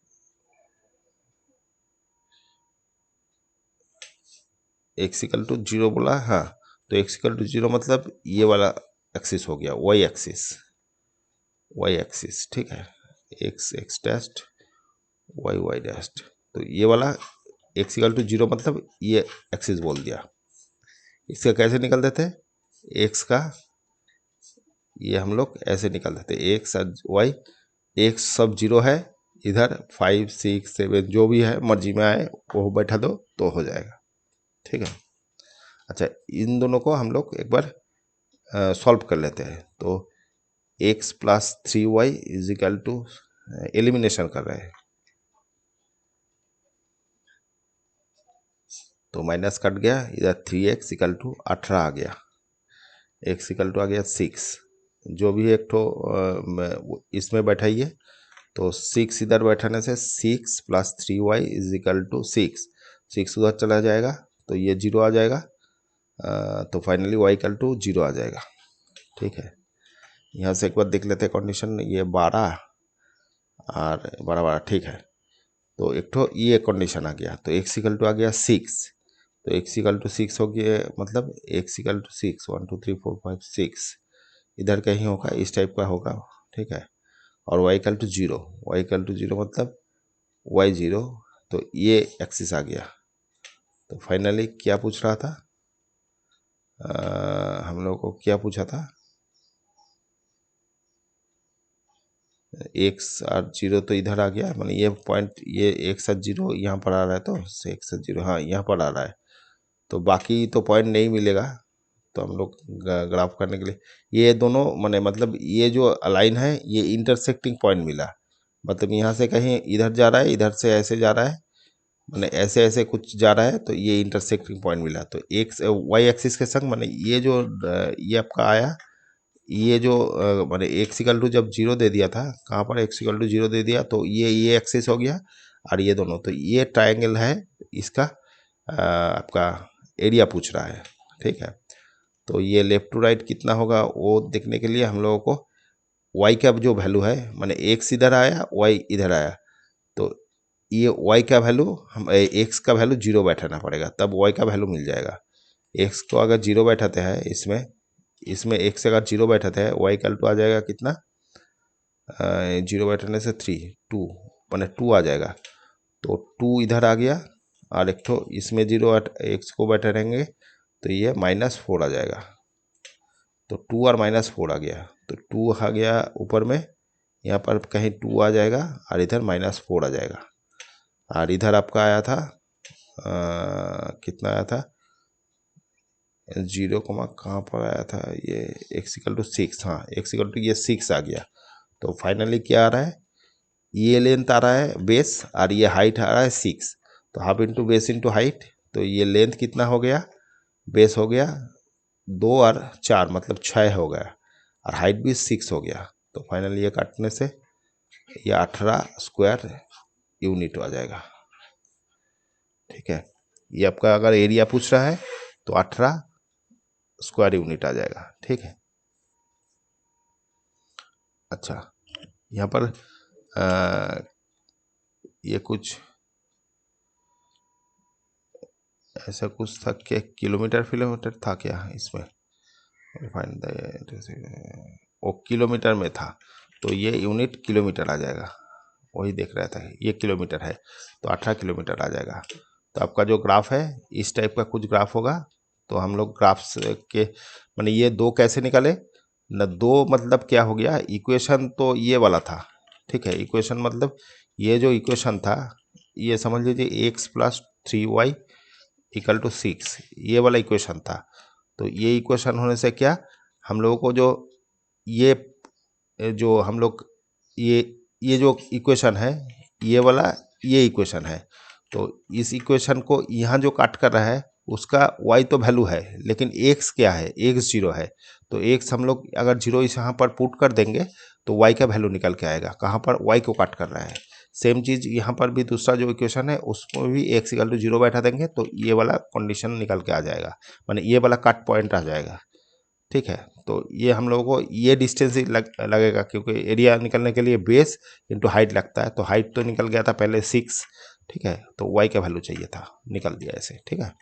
(0) बोला, हाँ। तो (0) मतलब ये वाला एक्सिस हो गया, वाई एक्सिस, ठीक है। x dashed, y dashed. तो ये वाला (0) मतलब ये एक्सिस बोल दिया। इसका कैसे निकल देते हैं, x का ये हम लोग ऐसे निकाल देते हैं, x y, x सब 0 है, इधर 5 6 7 जो भी है मर्जी में आए वो बैठा दो तो हो जाएगा, ठीक है। अच्छा, इन दोनों को हम लोग एक बार सॉल्व कर लेते हैं। तो x + 3y = एलिमिनेशन कर रहे हैं, तो माइनस कट गया, इधर 3x = 18 आ गया, x = आ गया 6, जो भी एक तो इसमें बैठाइए। तो 6 इधर बैठाने से 6 + 3y = 6, 6 उधर चला जाएगा तो ये 0 आ जाएगा। तो फाइनली y = 0 आ जाएगा, ठीक है। यहाँ से एक बार देख लेते हैं कंडीशन, ये 12 और 12, ठीक है। तो एक तो ये कंडीशन आ गया, तो x = आ गया 6, तो x = 6 हो गया, मतलब x = 6, 1 2 3 4 5 6 इधर कहीं होगा, इस टाइप का होगा, ठीक है। और y = 0, y = 0 मतलब y 0, तो ये एक्सिस आ गया। तो फाइनली क्या पूछ रहा था, हम लोगों को क्या पूछा था, x और 0 तो इधर आ गया, मतलब ये पॉइंट, ये x और 0 यहाँ पर आ रहा है, तो x और 0 हाँ यहाँ पर आ रहा है। तो बाकी तो पॉइंट नहीं मिलेगा, तो हम लोग ग्राफ करने के लिए ये दोनों मतलब ये जो अलाइन है ये इंटरसेक्टिंग पॉइंट मिला, मतलब यहाँ से कहीं इधर जा रहा है, इधर से ऐसे जा रहा है, मैंने ऐसे ऐसे कुछ जा रहा है, तो ये इंटरसेक्टिंग पॉइंट मिला। तो एक्स वाई एक्सिस के संग मैंने ये जो ये आपका आया, ये जो मैंने x = जब 0 दे दिया था, कहाँ पर x = 0 दे दिया, तो ये एक्सिस हो गया और ये दोनों, तो ये ट्रायंगल है, इसका आपका एरिया पूछ रहा है, ठीक है। तो ये लेफ्ट टू राइट कितना होगा वो देखने के लिए हम लोगों को y का जो वैल्यू है, मैंने x इधर आया y इधर आया, तो ये y का वैल्यू हम x का वैल्यू 0 बैठाना पड़ेगा, तब y का वैल्यू मिल जाएगा। x को अगर 0 बैठाते हैं इसमें x अगर 0 बैठाते हैं, y = आ जाएगा कितना, 0 बैठाने से 3 2 मैंने 2 आ जाएगा, तो 2 इधर आ गया, और एक तो इसमें 0 x को बैठाएंगे तो ये -4 आ जाएगा। तो 2 और -4 आ गया, तो 2 आ गया ऊपर में, यहाँ पर कहीं 2 आ जाएगा और इधर -4 आ जाएगा। और इधर आपका आया था कितना आया था, 0, कहाँ पर आया था, ये x = 6, हाँ x = ये 6 आ गया। तो फाइनली क्या आ रहा है, ये लेंथ आ रहा है बेस और ये हाइट आ रहा है 6, तो half into base into height, तो ये लेंथ कितना हो गया, बेस हो गया 2 और 4 मतलब 6 हो गया, और हाइट भी 6 हो गया। तो फाइनली ये काटने से ये 18 स्क्वायर यूनिट आ जाएगा, ठीक है। ये आपका अगर एरिया पूछ रहा है तो 18 स्क्वायर यूनिट आ जाएगा, ठीक है। अच्छा, यहाँ पर ये कुछ ऐसा कुछ था कि किलोमीटर था क्या इसमें, फाइंड वो किलोमीटर में था, तो ये यूनिट किलोमीटर आ जाएगा, वही देख रहा था, ये किलोमीटर है तो 18 किलोमीटर आ जाएगा। तो आपका जो ग्राफ है इस टाइप का कुछ ग्राफ होगा। तो हम लोग ग्राफ्स के माने ये दो कैसे निकाले न, दो मतलब क्या हो गया, इक्वेशन तो ये वाला था, ठीक है। इक्वेशन मतलब ये जो इक्वेशन था ये समझ लीजिए x plus 3y equal to 6, ये वाला इक्वेशन था। तो ये इक्वेशन होने से क्या हम लोगों को ये जो हम लोग ये जो इक्वेशन है ये वाला ये इक्वेशन है। तो इस इक्वेशन को यहाँ जो काट कर रहा है उसका y तो वैल्यू है, लेकिन x क्या है, x जीरो है। तो x हम लोग अगर जीरो इस यहाँ पर पुट कर देंगे तो y का वैल्यू निकल के आएगा, कहाँ पर, y को काट कर रहा है। सेम चीज़ यहाँ पर भी दूसरा जो इक्वेशन है उसको भी x इक्वल टू जीरो बैठा देंगे तो ये वाला कंडीशन निकल के आ जाएगा, माने ये वाला कट पॉइंट आ जाएगा, ठीक है। तो ये हम लोगों को ये डिस्टेंस ही लगेगा, क्योंकि एरिया निकलने के लिए बेस इंटू हाइट लगता है। तो हाइट तो निकल गया था पहले 6, ठीक है। तो y का वैल्यू चाहिए था, निकल दिया ऐसे, ठीक है।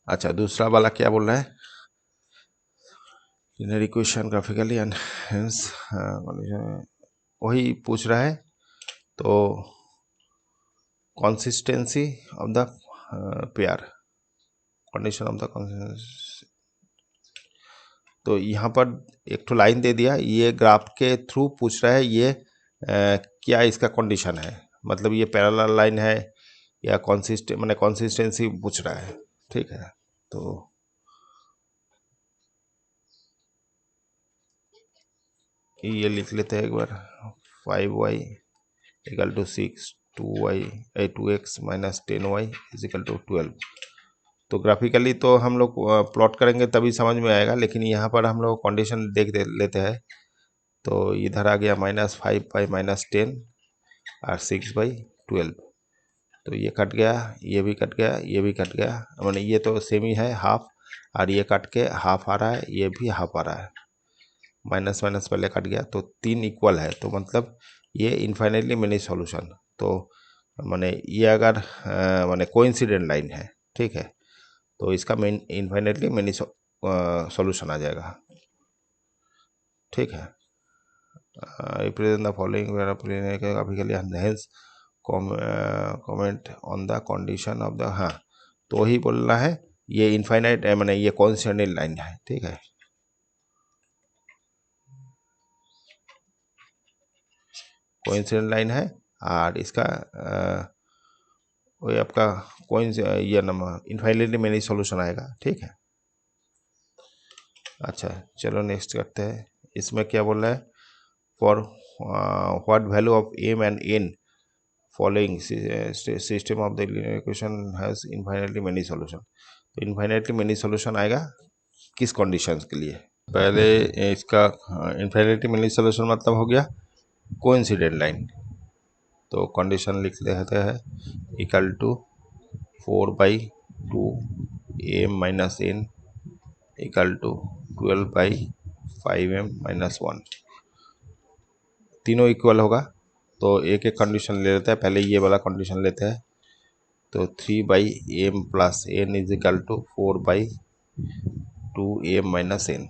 अच्छा, दूसरा वाला क्या बोल रहा है, linear equation graphically and hence वही पूछ रहा है। तो consistency of the pair, condition of the consistency, तो यहाँ पर एक तो लाइन दे दिया, ये ग्राफ के थ्रू पूछ रहा है ये क्या इसका कंडीशन है, मतलब ये पैरेलल लाइन है या मैंने कंसिस्टेंसी पूछ रहा है, ठीक है। तो ये लिख लेते हैं एक बार, 5y equal to 6, 2x minus 10y is equal to 12। तो ग्राफिकली तो हम लोग प्लॉट करेंगे तभी समझ में आएगा, लेकिन यहाँ पर हम लोग कंडीशन लेते हैं। तो इधर आ गया -5/-10 और 6/12। तो ये कट गया, ये भी कट गया, ये भी कट गया, मैंने ये तो सेम ही है हाफ, और ये कट के हाफ आ रहा है, ये भी हाफ आ रहा है, माइनस माइनस पहले कट गया तो 3 इक्वल है। तो मतलब ये इनफाइनाइटली मिनी सॉल्यूशन। तो मैंने ये अगर मैंने कोइंसिडेंट लाइन है, ठीक है, तो इसका मेन इनफाइनाइटली मिनी सॉल्यूशन आ जाएगा, ठीक है। Represent the following graphically hence comment on the condition of the, हाँ तो वही बोलना है, ये इनफाइनाइट मैंने ये कॉन्स्टेंट लाइन है, ठीक है। कोइंसिडेंट लाइन है और इसका वही आपका ये नंबर इनफाइनाइटली मेनी सॉल्यूशन आएगा, ठीक है। अच्छा चलो नेक्स्ट करते हैं। इसमें क्या बोल रहा है, for what value of M and N following system of the linear equation has infinitely many solution. तो इनफाइनाइटली मेनी सॉल्यूशन आएगा किस कंडीशंस के लिए, पहले इसका इनफाइनाइटली मेनी सॉल्यूशन मतलब हो गया कोइंसिडेंट लाइन। तो कंडीशन लिख लेते हैं, equal to 4/2 M minus N equal to 12/5m-1। तीनों इक्वल होगा तो एक एक कंडीशन ले लेते हैं, पहले ये वाला कंडीशन लेते हैं। तो 3/m+n is equal to 4/2m-n,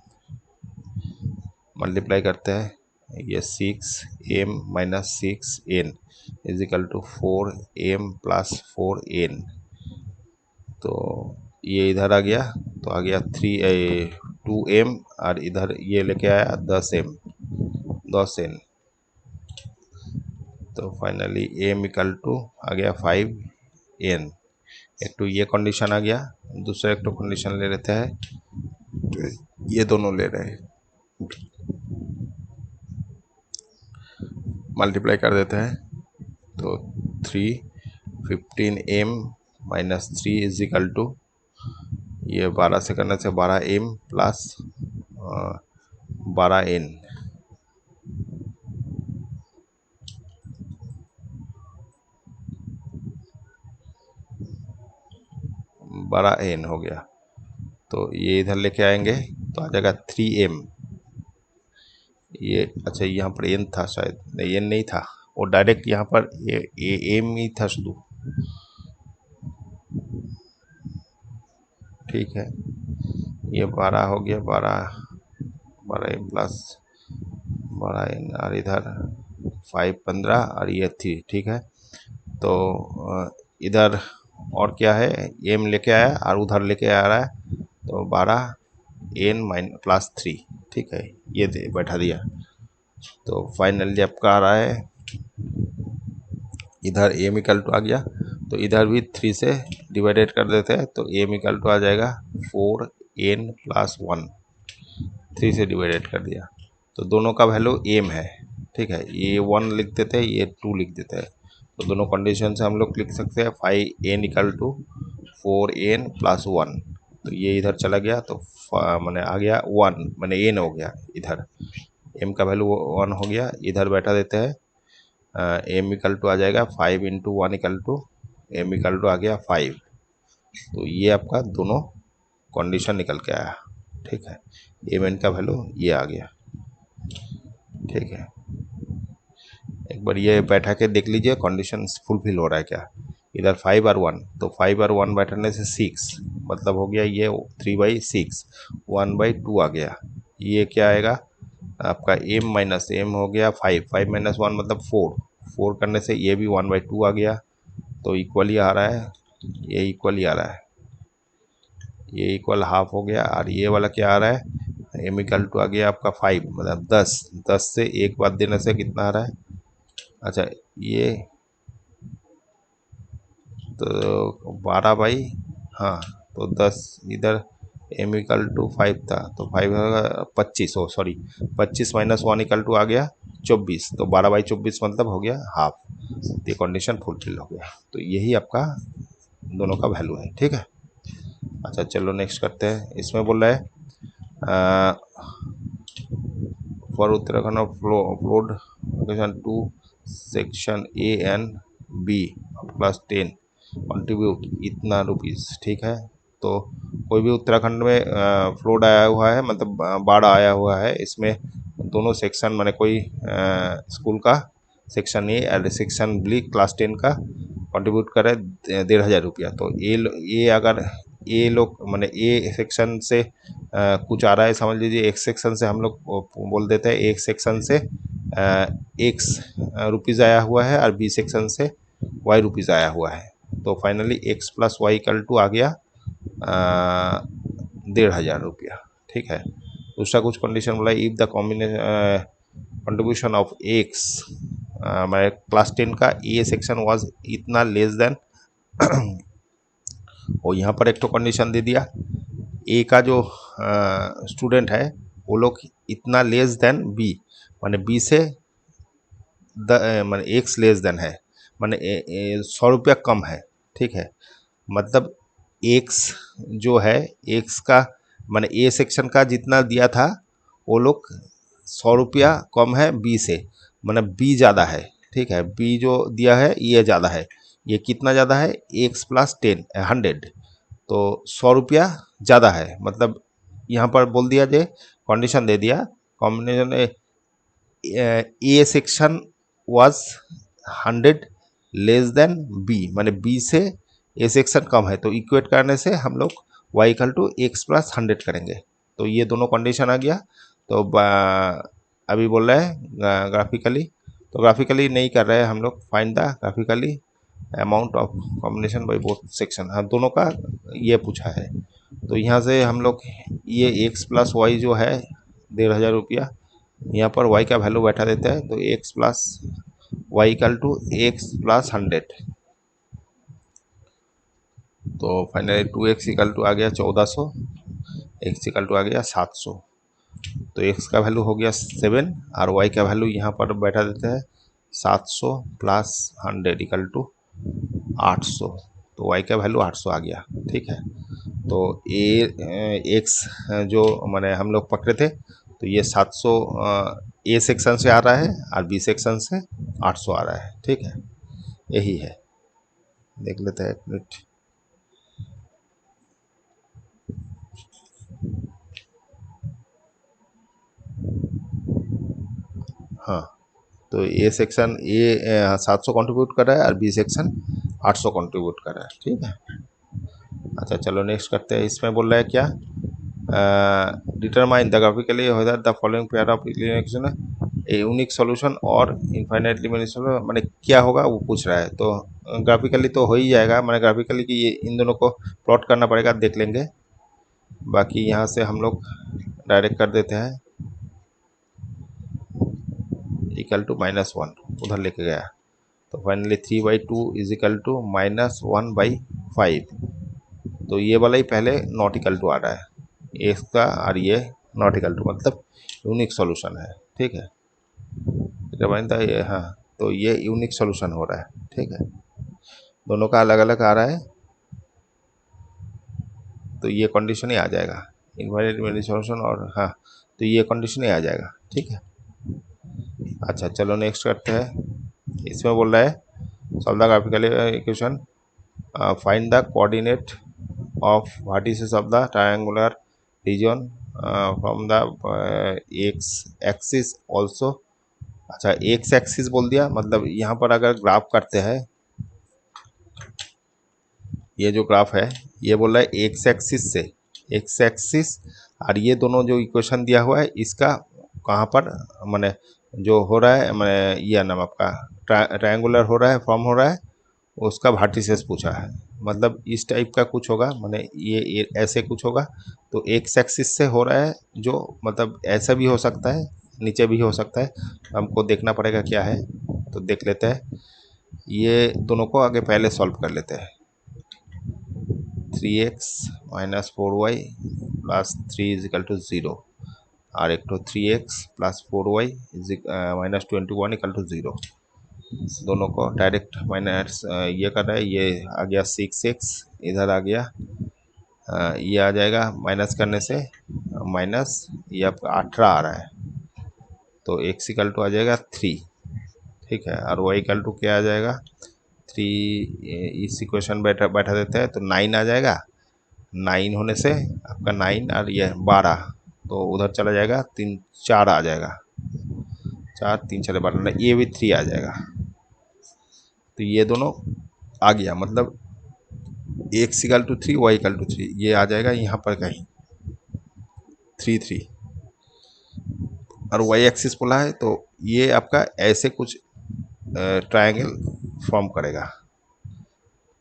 multiply करते हैं, ये 6m-6n is equal to 4m+4n। तो ये इधर आ गया, तो आ गया 2m, और इधर ये लेके आया 10n। तो फाइनली m इक्वल टू आ गया 5n। एक तो ये कंडीशन आ गया, दूसरा एक तो कंडीशन ले लेते हैं, ये दोनों ले रहे हैं, मल्टीप्लाई कर देते हैं। तो 3 15m-3 इज इक्वल टू, ये 12 से करने से 12m प्लस 12n, 12n हो गया। तो ये इधर लेके आएंगे तो आ जाएगा 3m, ये अच्छा यहाँ पर एन था शायद, नहीं एन नहीं था, वो डायरेक्ट यहाँ पर ये एम ही था शुरू। ठीक है, ये 12 हो गया, 12 12 एम प्लस 12 एन, और इधर 5 15 और ये 3। ठीक है, तो इधर और क्या है, एम लेके आया और उधर लेके आ रहा है, तो 12 एन माइन प्लस 3। ठीक है, ये बैठा दिया। तो फाइनली आपका आ रहा है, इधर एम इक्वल टू आ गया, तो इधर भी 3 से डिवाइडेड कर देते हैं, तो एम इक्वल टू आ जाएगा 4n+1। 3 से डिवाइडेड कर दिया, तो दोनों का वैल्यू एम है। ठीक है, ये 1 लिख देते हैं, ये 2 लिख देते हैं, तो दोनों कंडीशन से हम लोग लिख सकते हैं 5n इक्वल टू 4n+1। तो ये इधर चला गया, तो मैंने आ गया 1, मैंने एन हो गया, इधर एम का वैल्यू 1 हो गया, इधर बैठा देते हैं, एम इक्वल टू आ जाएगा 5 × 1 equal to m equal to आ गया 5। तो ये आपका दोनों कंडीशन निकल के आया। ठीक है, एम एन का वैल्यू ये आ गया। ठीक है, एक बार ये बैठा के देख लीजिए कंडीशन फुलफिल हो रहा है क्या। इधर 5 और 1, तो 5 और 1 बैठने से 6, मतलब हो गया ये 3/6, 1/2 आ गया। ये क्या आएगा आपका, एम माइनस एम हो गया 5, 5 - 1 मतलब 4, 4 करने से ये भी 1/2 आ गया, तो इक्वल ही आ रहा है, ये इक्वल ही आ रहा है, ये इक्वल हाफ हो गया। और ये वाला क्या आ रहा है, एम इक्वल टू आ गया आपका 5, मतलब 10, 10 से एक बार देने से कितना आ रहा है, अच्छा ये तो 12 बाई, हाँ तो 10, इधर एम इक्वल टू 5 था, तो 5 होगा 25, ओ सॉरी 25 - 1 इक्वल टू आ गया 24, तो 12/24 मतलब हो गया हाफ। ये कंडीशन फुलफिल हो गया, तो यही आपका दोनों का वैल्यू है। ठीक है, अच्छा चलो नेक्स्ट करते हैं। इसमें बोल रहा है for Uttarakhand of flood location 2 section A and B +10 contribute इतना रुपीज़। ठीक है, तो कोई भी उत्तराखंड में फ्लोड आया हुआ है, मतलब बाढ़ आया हुआ है, इसमें दोनों सेक्शन माने कोई स्कूल का सेक्शन ए और सेक्शन बी +10 का कंट्रीब्यूट करे 1,500 रुपया। तो ये अगर ए लोग माने ए सेक्शन से कुछ आ रहा है, समझ लीजिए एक सेक्शन से हम लोग बोल देते हैं, एक सेक्शन से एक्स रुपीज़ आया हुआ है और बी सेक्शन से वाई रुपीज़ आया हुआ है, तो finally x plus Y equal to आ गया 1,500 रुपया। ठीक है, दूसरा कुछ कंडीशन बोला, if the combination contribution of x मैं +10 का ए सेक्शन वाज इतना लेस देन और यहाँ पर एक तो कंडीशन दे दिया, ए का जो स्टूडेंट है वो लोग इतना लेस देन बी, माने बी से माने एक्स लेस देन है, माने 100 रुपया कम है। ठीक है, मतलब एक्स जो है, एक्स का माने ए सेक्शन का जितना दिया था वो लोग 100 रुपया कम है बी से, माने बी ज़्यादा है। ठीक है, बी जो दिया है ये ज़्यादा है, ये कितना ज़्यादा है, एक्स प्लस 10 100, तो 100 रुपया ज़्यादा है। मतलब यहाँ पर बोल दिया जे कंडीशन दे दिया, combination A section was 100 less than B, माने बी से ए सेक्शन कम है, तो इक्वेट करने से हम लोग Y equal to X plus 100 करेंगे, तो ये दोनों कंडीशन आ गया। तो अभी बोल रहे हैं ग्राफिकली, तो ग्राफिकली नहीं कर रहे हैं हम लोग, find the graphically amount of combination by both section, हाँ दोनों का ये पूछा है। तो यहाँ से हम लोग ये एक्स प्लस वाई जो है 1,500 रुपया, यहाँ पर y का वैल्यू बैठा देते हैं, तो X plus Y equal to X plus 100, तो फाइनली 2x इक्वल टू आ गया 1400, x इक्वल टू आ गया 700, तो x का वैल्यू हो गया 7 और y का वैल्यू यहाँ पर बैठा देते हैं 700 प्लस 100 इक्वल टू 800, तो y का वैल्यू 800 आ गया। ठीक है, तो x जो मैंने हम लोग पकड़े थे, तो ये 700 ए सेक्शन से आ रहा है और बी सेक्शन से 800 आ रहा है। ठीक है, यही है, देख लेते हैं एक मिनट। हाँ, तो ए सेक्शन ए 700 कंट्रीब्यूट कर रहा है और बी सेक्शन 800 कंट्रीब्यूट कर रहा है। ठीक है, अच्छा चलो नेक्स्ट करते हैं। इसमें बोल रहा है क्या, determine the graphically whether the following pair of equation a unique solution और इनफाइनाइटली मेनी सॉल्यूशन, मैंने क्या होगा वो पूछ रहा है। तो ग्राफिकली तो हो ही जाएगा, मैंने ग्राफिकली कि ये इन दोनों को प्लॉट करना पड़ेगा, देख लेंगे। बाकी यहाँ से हम लोग डायरेक्ट कर देते हैं इक्वल टू -1, उधर लेके गया। तो फाइनली 3/2 इज इक्वल टू -1/5। तो ये वाला ही पहले नॉट इक्वल टू आ रहा है, इसका और ये नॉट इक्वल टू, मतलब यूनिक सॉल्यूशन है। ठीक है, ये हाँ, तो ये यूनिक सॉल्यूशन हो रहा है। ठीक है, दोनों का अलग अलग आ रहा है, तो ये कंडीशन ही आ जाएगा इनवाइट सॉल्यूशन, और हाँ तो ये कंडीशन ही आ जाएगा। ठीक है, अच्छा चलो नेक्स्ट करते हैं। इसमें बोल रहा है solve the graphical equation, find the coordinate of vertices of the triangular region from the X axis also. अच्छा, एक्स एक्सिस बोल दिया, मतलब यहाँ पर अगर ग्राफ करते हैं, ये जो ग्राफ है ये बोल रहा है एक्स एक्सिस से, एक्स एक्सिस और ये दोनों जो इक्वेशन दिया हुआ है इसका कहाँ पर मैंने जो हो रहा है, मैं ये नाम आपका ट्रायंगुलर हो रहा है, फॉर्म हो रहा है, उसका वर्टिसेस पूछा है। मतलब इस टाइप का कुछ होगा, मैंने ये ऐसे कुछ होगा। तो एक्स एक्सिस से हो रहा है, जो मतलब ऐसा भी हो सकता है, नीचे भी हो सकता है, हमको देखना पड़ेगा क्या है। तो देख लेते हैं, ये दोनों को आगे पहले सॉल्व कर लेते हैं। 3x - 4y + 3 is equal to 0, और एक तो 3x + 4y - 21 इक्वल टू 0। दोनों को डायरेक्ट माइनस ये कर रहा है, ये आ गया 6x, इधर आ गया ये आ जाएगा, माइनस करने से माइनस ये आपका 18 आ रहा है, तो x इक्वल टू आ जाएगा 3। ठीक है, और y इक्वल टू क्या आ जाएगा 3, इस इक्वेशन बैठा देते हैं तो 9 आ जाएगा। 9 होने से आपका 9 और ये 12, तो उधर चला जाएगा, 3 4 आ जाएगा, 4 3 6 12, ये भी 3 आ जाएगा। तो ये दोनों आ गया, मतलब x equal to 3, y equal to 3, ये आ जाएगा यहाँ पर कहीं 3 3, और y एक्सिस बोला है तो ये आपका ऐसे कुछ ट्रायंगल फॉर्म करेगा।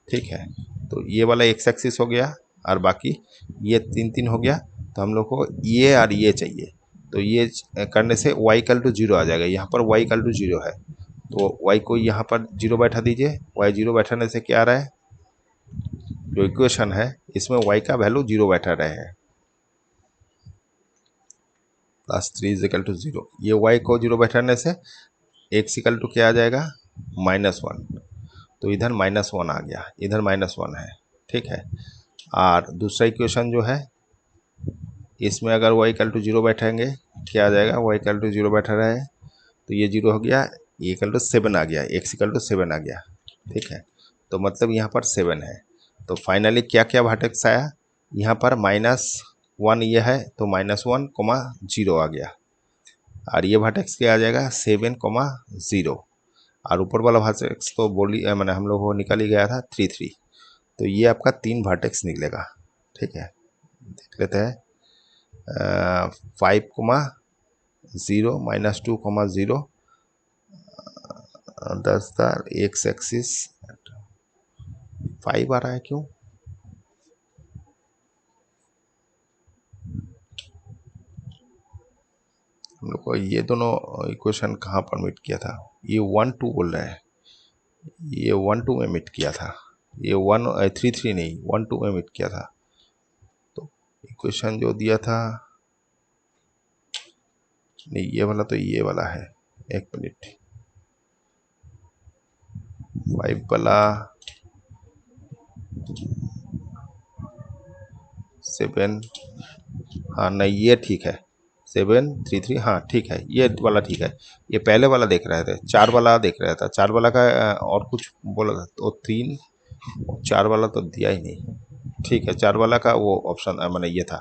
ठीक है, तो ये वाला x एक्सिस हो गया, और बाकी ये 3 3 हो गया। तो हम लोग को ये और ये चाहिए, तो ये करने से y इक्वल टू 0 आ जाएगा। यहाँ पर y इक्वल टू 0 है, तो y को यहाँ पर 0 बैठा दीजिए। y 0 बैठाने से क्या आ रहा है, जो इक्वेशन है इसमें y का वैल्यू 0 बैठा रहे हैं, +3 इज इक्वल टू 0। ये y को 0 बैठाने से x इक्वल टू क्या आ जाएगा -1, तो इधर -1 आ गया, इधर -1 है। ठीक है, और दूसरा इक्वेशन जो है इसमें अगर y इक्वल टू 0 बैठेंगे क्या आ जाएगा, y इक्वल टू 0 बैठा रहा है, तो ये 0 हो गया, ये इक्वल टू 7 आ गया, x इक्वल टू 7 आ गया। ठीक है, तो मतलब यहाँ पर 7 है। तो फाइनली क्या क्या वर्टेक्स आया, यहाँ पर -1 ये है, तो -1, 0 आ गया, और ये वर्टेक्स क्या आ जाएगा 7, 0, और ऊपर वाला वर्टेक्स तो बोली मैंने हम लोग को निकल ही गया था 3 3। तो ये आपका 3 वर्टेक्स निकलेगा। ठीक है, देख लेते हैं 5, 0 -2, 0, 10 का एक्स एक्सिस 5 आ रहा है, क्यों हम लोग को ये दोनों इक्वेशन कहाँ पर मीट किया था, ये 1 2 बोल रहा है, ये 1 2 में मीट किया था, ये 3 3 नहीं 1 2 में मीट किया था। तो इक्वेशन जो दिया था, नहीं ये वाला, तो ये वाला है, एक मिनट, 5 वाला 7, हाँ नहीं ये ठीक है, 7 3 3, हाँ ठीक है, ये वाला ठीक है। ये पहले वाला देख रहे थे, 4 वाला देख रहा था, 4 वाला का और कुछ बोला था, तो 3 4 वाला तो दिया ही नहीं। ठीक है, 4 वाला का वो ऑप्शन मैंने ये था।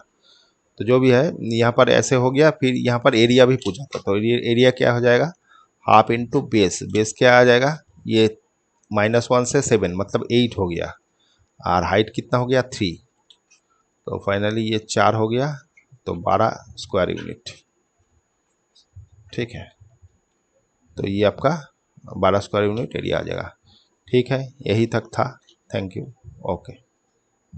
तो जो भी है यहाँ पर ऐसे हो गया, फिर यहाँ पर एरिया भी पूछा था, तो एरिया क्या हो जाएगा हाफ इंटू बेस, बेस क्या आ जाएगा, ये -1 से 7 मतलब 8 हो गया, और हाइट कितना हो गया 3, तो फाइनली ये 4 हो गया, तो 12 स्क्वायर यूनिट। ठीक है, तो ये आपका 12 स्क्वायर यूनिट एरिया आ जाएगा। ठीक है, यही तक था। Thank you. ओके।